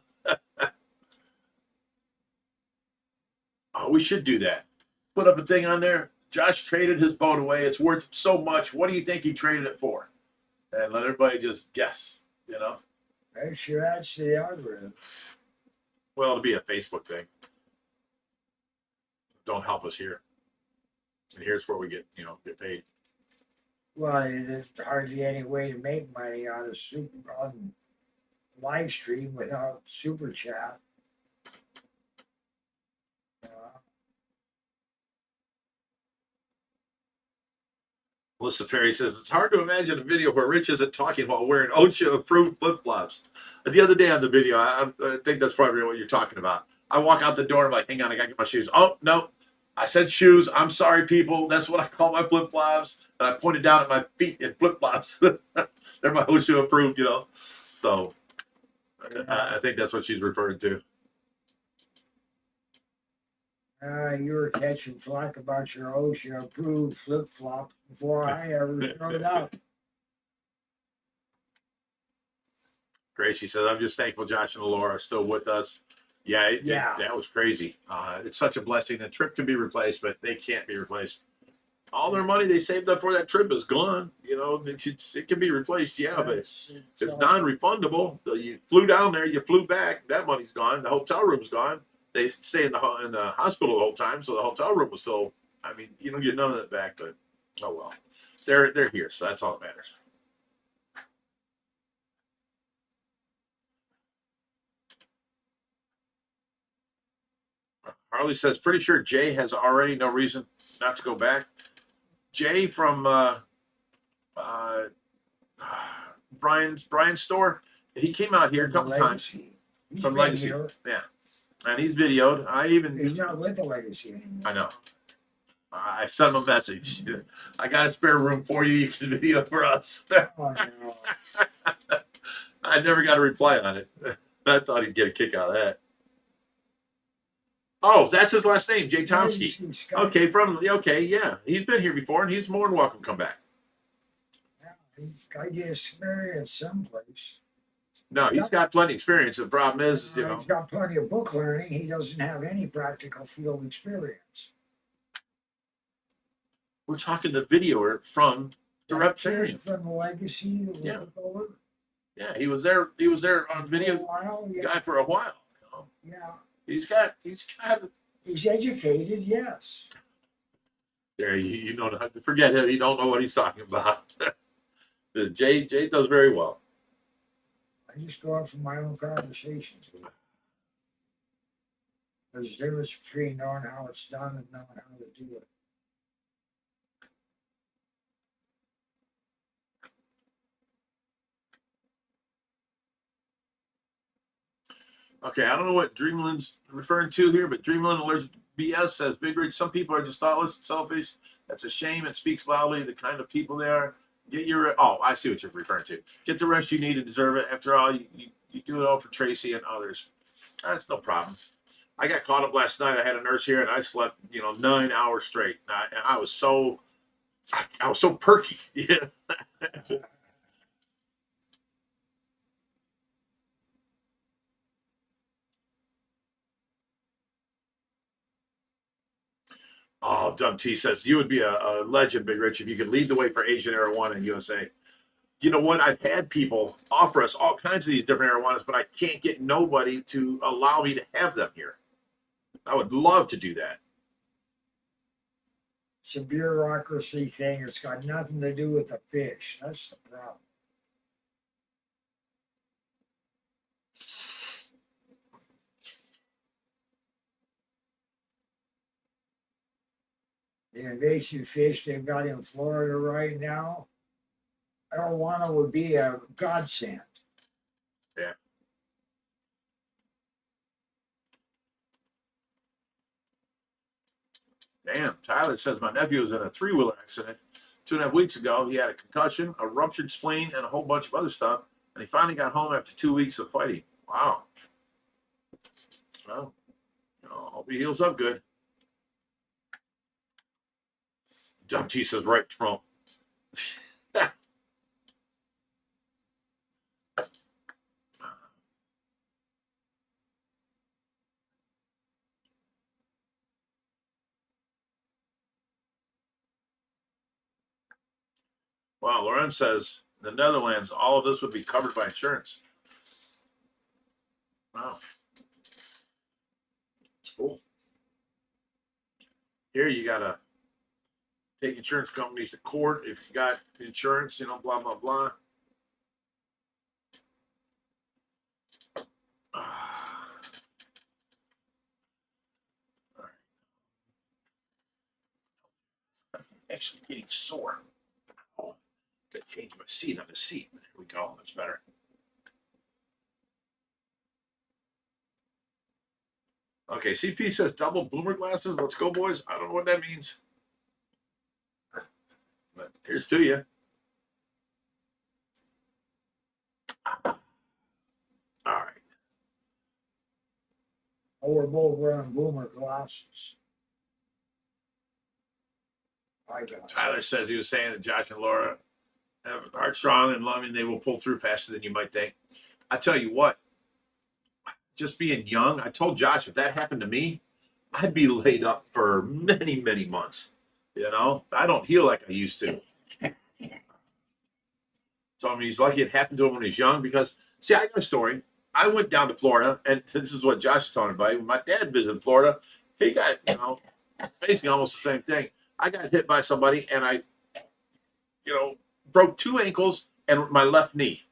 A: Oh, we should do that. Put up a thing on there. Josh traded his boat away. It's worth so much. What do you think he traded it for? And let everybody just guess, you know?
B: Make sure that's the algorithm.
A: Well, it'll be a Facebook thing. Don't help us here. And here's where we get paid.
B: Well, there's hardly any way to make money on live stream without super chat.
A: Melissa Perry says, it's hard to imagine a video where Rich isn't talking while wearing OSHA-approved flip-flops. The other day on the video, I think that's probably what you're talking about. I walk out the door, I'm like, hang on, I got to get my shoes. Oh, no, I said shoes. I'm sorry, people. That's what I call my flip-flops. And I pointed down at my feet in flip-flops. They're my OSHA-approved, you know. So I think that's what she's referring to.
B: You were catching flack about your OSHA approved flip flop before I ever showed up.
A: Gracie says, I'm just thankful Josh and Laura are still with us. Yeah, that was crazy. It's such a blessing. The trip can be replaced, but they can't be replaced. All their money they saved up for that trip is gone. You know, it can be replaced, yeah, but it's non-refundable. You flew down there, you flew back, that money's gone. The hotel room's gone. They stay in the hospital the whole time, so the hotel room was still. I mean, you don't get none of that back, but oh well. They're here, so that's all that matters. Harley says, pretty sure Jay has already no reason not to go back. Jay from Brian's store, he came out here a couple times from Legacy. Yeah. And he's videoed.
B: He's not with the Legacy anymore.
A: I know. I sent him a message. I got a spare room for you. You can video for us.
B: Oh, no.
A: I never got a reply on it. I thought he'd get a kick out of that. Oh, that's his last name, Jay Tomsky. Okay, yeah. He's been here before, and he's more than welcome to come back.
B: Yeah, he's got to get experience someplace.
A: No, he's got plenty of experience. The problem is, you know.
B: He's got plenty of book learning. He doesn't have any practical field experience.
A: We're talking the videoer from the Reptarian.
B: From the Legacy.
A: Yeah.
B: Over.
A: Yeah, he was there. He was there on video guy for a while. You know?
B: Yeah.
A: He's
B: educated, yes.
A: There, you don't have to forget him. You don't know what he's talking about. Jay does very well.
B: I just go off from my own conversations. There's a difference between knowing how it's done and knowing how to do it.
A: Okay, I don't know what Dreamland's referring to here, but Dreamland Allergic BS says, Big Ridge, some people are just thoughtless and selfish. That's a shame. It speaks loudly the kind of people they are. Get your, oh, I see what you're referring to. Get the rest you need and deserve it. After all, you do it all for Tracy and others. That's no problem. I got caught up last night. I had a nurse here and I slept, 9 hours straight. And I was so perky. Yeah. Oh, Dub T says, you would be a legend, Big Rich, if you could lead the way for Asian arowana in USA. You know what? I've had people offer us all kinds of these different arowanas, but I can't get nobody to allow me to have them here. I would love to do that.
B: It's a bureaucracy thing. It's got nothing to do with the fish. That's the problem. The invasive fish they've got in Florida right now, arowana would be a godsend.
A: Yeah. Damn, Tyler says my nephew was in a 3-wheeler accident 2.5 weeks ago. He had a concussion, a ruptured spleen, and a whole bunch of other stuff. And he finally got home after 2 weeks of fighting. Wow. Well, hope he heals up good. Dumb T says, right, Trump. Wow, Lauren says, in the Netherlands, all of this would be covered by insurance. Wow. It's cool. Here you got to take insurance companies to court if you got insurance, blah, blah, blah. All right. I'm actually getting sore. Oh, got to change my seat on the seat. There we go. That's better. Okay, CP says double boomer glasses. Let's go, boys. I don't know what that means. But here's to you. All right.
B: Oh, we're both wearing boomer glasses.
A: Tyler says he was saying that Josh and Laura are strong and loving. They will pull through faster than you might think. I tell you what, just being young, I told Josh if that happened to me, I'd be laid up for many, many months. I don't heal like I used to. So I mean, he's lucky it happened to him when he was young because, see, I got a story. I went down to Florida, and this is what Josh is talking about. When my dad visited Florida, he got, basically almost the same thing. I got hit by somebody, and I, broke 2 ankles and my left knee.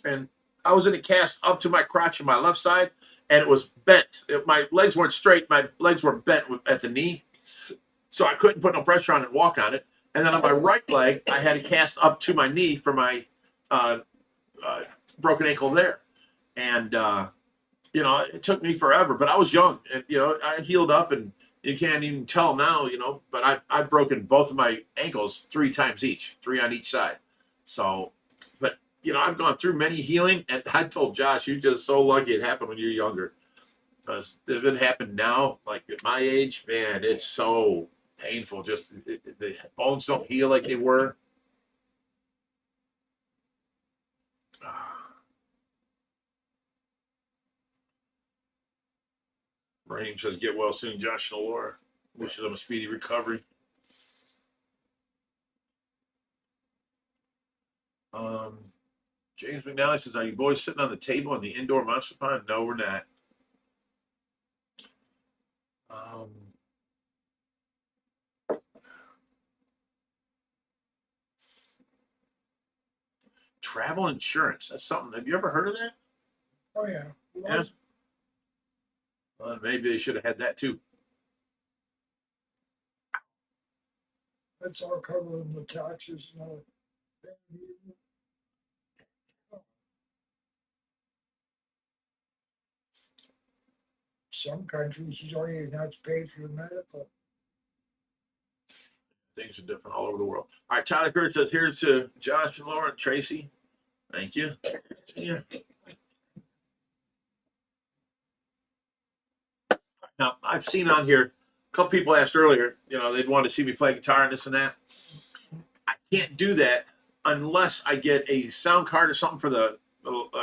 A: And I was in a cast up to my crotch on my left side, and it was bent. My legs weren't straight. My legs were bent at the knee. So I couldn't put no pressure on it and walk on it. And then on my right leg, I had a cast up to my knee for my broken ankle there. And, it took me forever, but I was young. And, I healed up, and you can't even tell now, but I've broken both of my ankles 3 times each, 3 on each side. So, but, I've gone through many healing, and I told Josh, you're just so lucky it happened when you're younger. Because if it happened now, like at my age, man, it's so painful. Just the bones don't heal like they were. Rain says, get well soon, Josh and Laura. Wishes them a speedy recovery. James McNally says, are you boys sitting on the table in the indoor monster pond? No, we're not. Travel insurance. That's something. Have you ever heard of that?
B: Oh yeah. He
A: Yeah.
B: was.
A: Well, maybe they should have had that too.
B: That's all covered in the taxes and all. Some countries you don't even have to pay for the medical.
A: Things are different all over the world. All right, Tyler Curtis says, here's to Josh and Laura and Tracy. Thank you. Yeah. Now, I've seen on here, a couple people asked earlier, they'd want to see me play guitar and this and that. I can't do that unless I get a sound card or something for the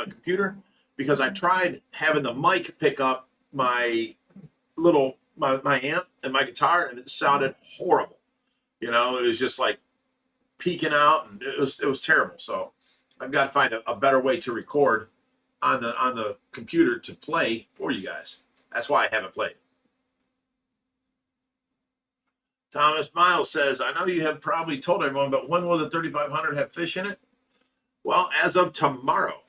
A: computer, because I tried having the mic pick up my my amp and my guitar, and it sounded horrible. It was just like peaking out, and it was terrible. So I've got to find a better way to record on the computer to play for you guys. That's why I haven't played. Thomas Miles says, I know you have probably told everyone, but when will the 3500 have fish in it? Well, as of tomorrow,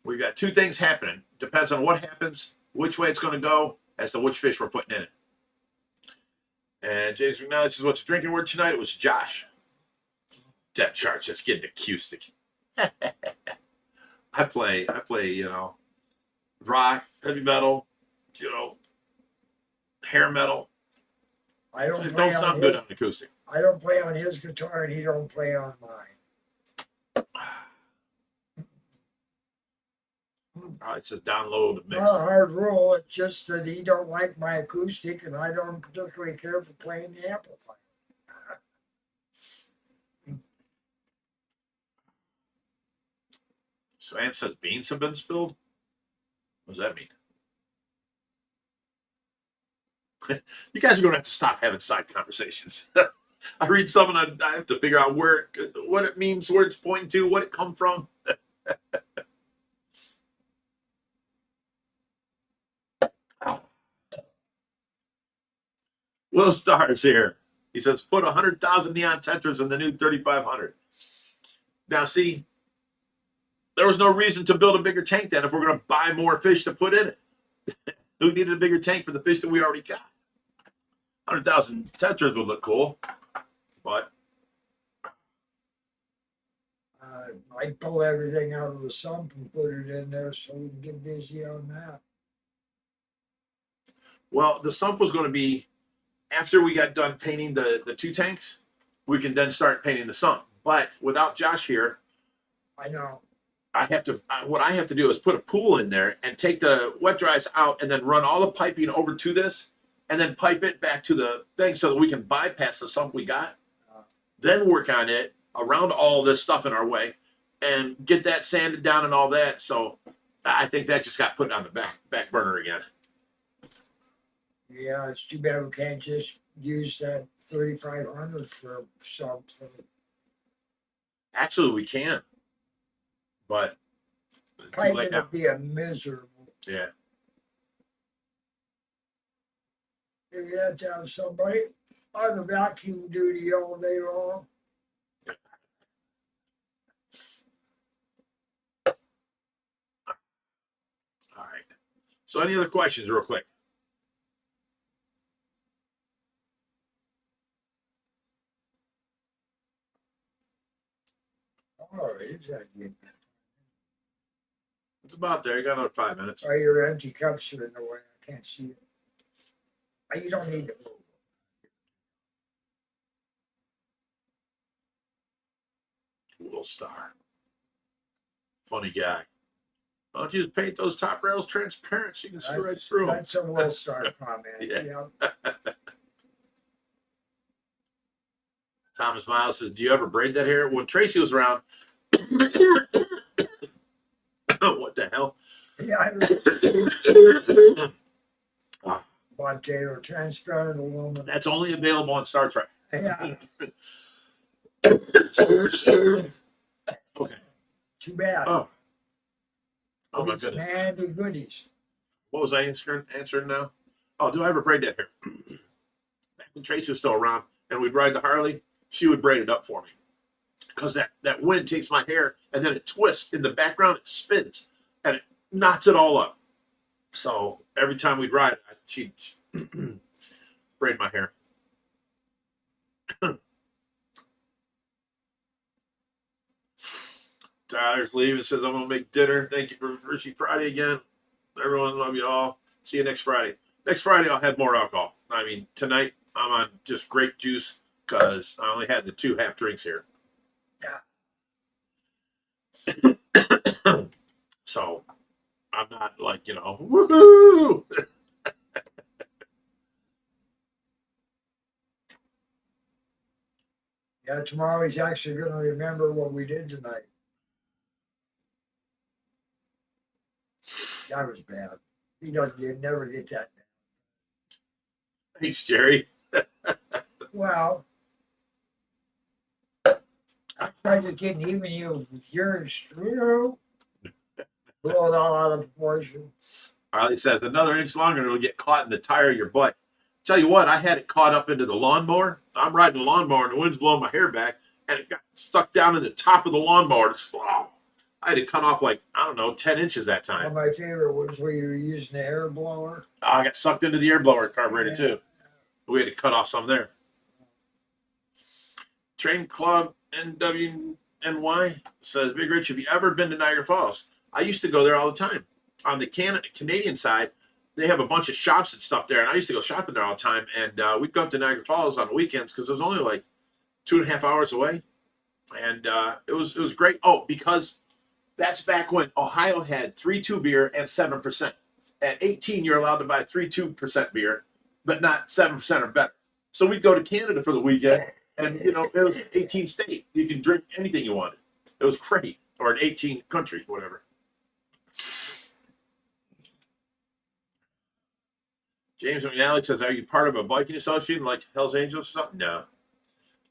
A: we've got two things happening. Depends on what happens, which way it's going to go, as to which fish we're putting in it. And James McNally says, what's the drinking word tonight? It was Josh. Depth charts, just getting acoustic. I play, rock, heavy metal, hair metal.
B: I don't,
A: So it don't sound good on acoustic.
B: I don't play on his guitar, and he don't play on mine.
A: It says download the mix.
B: Not a hard rule. It's just that he don't like my acoustic, and I don't particularly care for playing the amplifier.
A: So Ann says beans have been spilled. What does that mean? You guys are going to have to stop having side conversations. I read something, I have to figure out what it means, where it's pointing to, what it come from. Will Stars here. He says, put 100,000 neon tetras in the new 3500. Now, see, there was no reason to build a bigger tank then if we're going to buy more fish to put in it. Who needed a bigger tank for the fish that we already got? 100,000 tetras would look cool, but
B: I'd pull everything out of the sump and put it in there so we can get busy on that.
A: Well, the sump was going to be after we got done painting the two tanks. We can then start painting the sump. But without Josh here,
B: I know.
A: what I have to do is put a pool in there and take the wet dries out and then run all the piping over to this and then pipe it back to the thing so that we can bypass the sump we got. Then work on it around all this stuff in our way and get that sanded down and all that. So I think that just got put on the back burner again.
B: Yeah, it's too bad we can't just use that 3,500 for something.
A: Actually, we can, but too
B: Piping
A: late now.
B: would be a miserable.
A: Yeah.
B: You have to have somebody on the vacuum duty all day long.
A: All right. So any other questions real quick?
B: Oh, exactly.
A: It's about there. You got another 5 minutes.
B: Oh, your empty cups are in the way. I can't see it. You don't need to move.
A: Will Star. Funny guy. Why don't you just paint those top rails transparent so you can see right through them?
B: That's a Will Star comment.
A: Yeah.
B: Yeah.
A: Thomas Miles says, do you ever braid that hair? When Tracy was around, what the hell?
B: Yeah. Potato, transparent aluminum.
A: That's only available on Star Trek.
B: Yeah.
A: Okay.
B: Too bad.
A: Oh my
B: It's
A: goodness.
B: handy goodies.
A: What was I answering now? Oh, do I ever braid that hair? Back when Tracy was still around and we'd ride the Harley, she would braid it up for me. Because that wind takes my hair and then it twists in the background, it spins. And knots it all up. So every time we'd ride, she'd braid my hair. Tyler's leaving. Says I'm gonna make dinner. Thank you for Fishy Friday again. Everyone, love you all. See you next Friday. Next Friday I'll have more alcohol. I mean, tonight I'm on just grape juice because I only had the 2 half drinks here. So I'm not like, woohoo.
B: Yeah, tomorrow he's actually going to remember what we did tonight. That was bad. He doesn't never get that bad.
A: Thanks, Jerry.
B: Well, I tried to get even you with your screw. Blow it all out of proportion.
A: Harley says another inch longer and it'll get caught in the tire of your butt. Tell you what, I had it caught up into the lawnmower. I'm riding the lawnmower and the wind's blowing my hair back and it got stuck down in the top of the lawnmower. I had to cut off 10 inches that
B: One
A: time.
B: of my favorite was where you were using the air blower.
A: I got sucked into the air blower carburetor too. We had to cut off some there. Train Club NWNY says, Big Rich, have you ever been to Niagara Falls? I used to go there all the time. On the Canadian side, they have a bunch of shops and stuff there, and I used to go shopping there all the time. And we'd go up to Niagara Falls on the weekends because it was only like 2.5 hours away, and it was great. Oh, because that's back when Ohio had 3.2 beer and 7%. At 18, you're allowed to buy 3.2% beer, but not 7% or better. So we'd go to Canada for the weekend, and it was 18 state. You can drink anything you wanted. It was great, or an 18 country, whatever. James McNally says, are you part of a biking association like Hells Angels or something? No.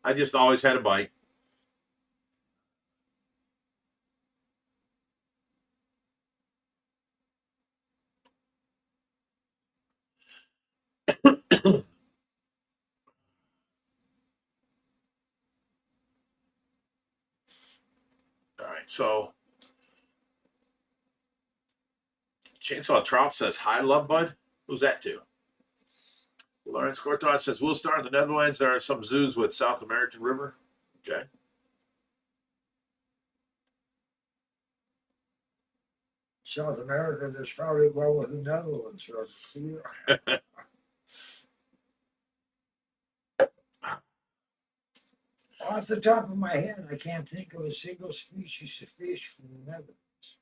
A: I just always had a bike. All right, so Chainsaw Trout says, hi, love bud. Who's that to? Lawrence Courtois says, we'll start in the Netherlands. There are some zoos with South American River. Okay.
B: South America, there's probably one with the Netherlands. Off the top of my head, I can't think of a single species of fish from the Netherlands.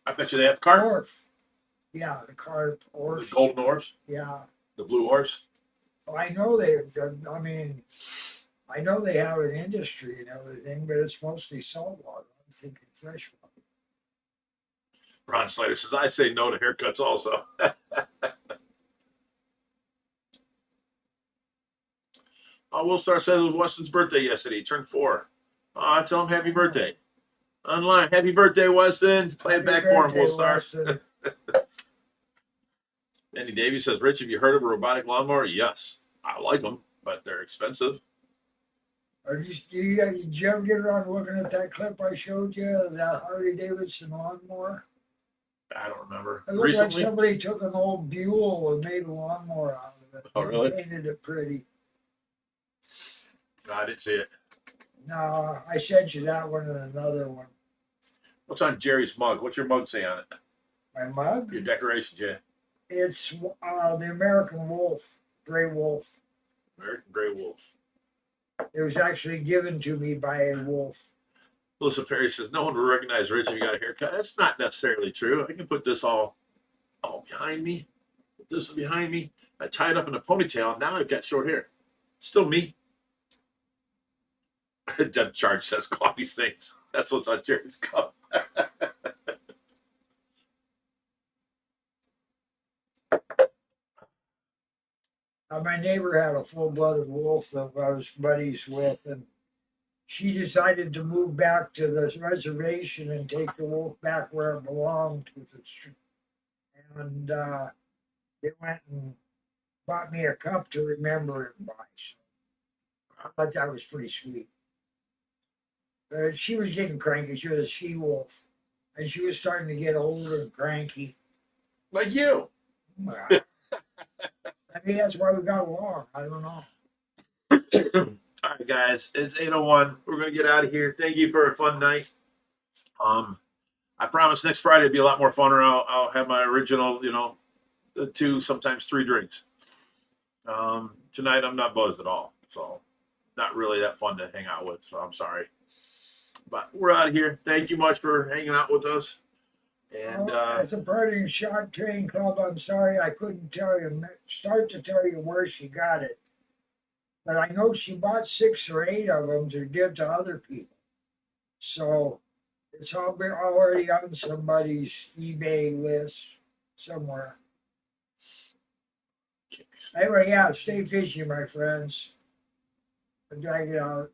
A: I bet you they have carp.
B: Orf. Yeah, the carp,
A: The golden orbs.
B: Yeah.
A: The blue orbs.
B: Well, I know they have an industry and everything, but it's mostly saltwater. I'm thinking freshwater.
A: Ron Slater says, I say no to haircuts also. Will Star says it was Weston's birthday yesterday. He turned 4. I tell him happy birthday. Online, happy birthday, Weston. Play it back for him, Will Star. Andy Davies says, Rich, have you heard of a robotic lawnmower? Yes. I like them, but they're expensive.
B: Did you ever get around looking at that clip I showed you, that Harley Davidson lawnmower?
A: I don't remember.
B: It looked
A: Recently?
B: like somebody took an old Buell and made a lawnmower out of it.
A: Oh, really?
B: Painted it pretty.
A: No, I didn't see it.
B: No, I sent you that one and another one.
A: What's on Jerry's mug? What's your mug say on it?
B: My mug?
A: Your decoration, Jay.
B: It's the American Wolf, Gray Wolf.
A: American Gray Wolf.
B: It was actually given to me by a wolf.
A: Melissa Perry says, no one will recognize Rich if you got a haircut. That's not necessarily true. I can put this all behind me. Put this behind me. I tie it up in a ponytail, and now I've got short hair. Still me. Deb Charge says coffee stains. That's what's on Jerry's cup.
B: My neighbor had a full-blooded wolf that I was buddies with, and she decided to move back to the reservation and take the wolf back where it belonged with its. And they went and bought me a cup to remember it by. So I thought that was pretty sweet. She was getting cranky. She was a she wolf. And she was starting to get older and cranky.
A: Like you.
B: Well, maybe that's why we got along. I don't know.
A: All right, guys, it's 8:01. We're gonna get out of here. Thank you for a fun night. I promise next Friday will be a lot more fun, or I'll have my original, 2, sometimes 3 drinks. Tonight I'm not buzzed at all, so not really that fun to hang out with. So I'm sorry, but we're out of here. Thank you much for hanging out with us. And
B: As a parting shot train club, I'm sorry I couldn't start to tell you where she got it. But I know she bought 6 or 8 of them to give to other people. So it's already on somebody's eBay list somewhere. Anyway, yeah, stay fishy, my friends. Drag it out.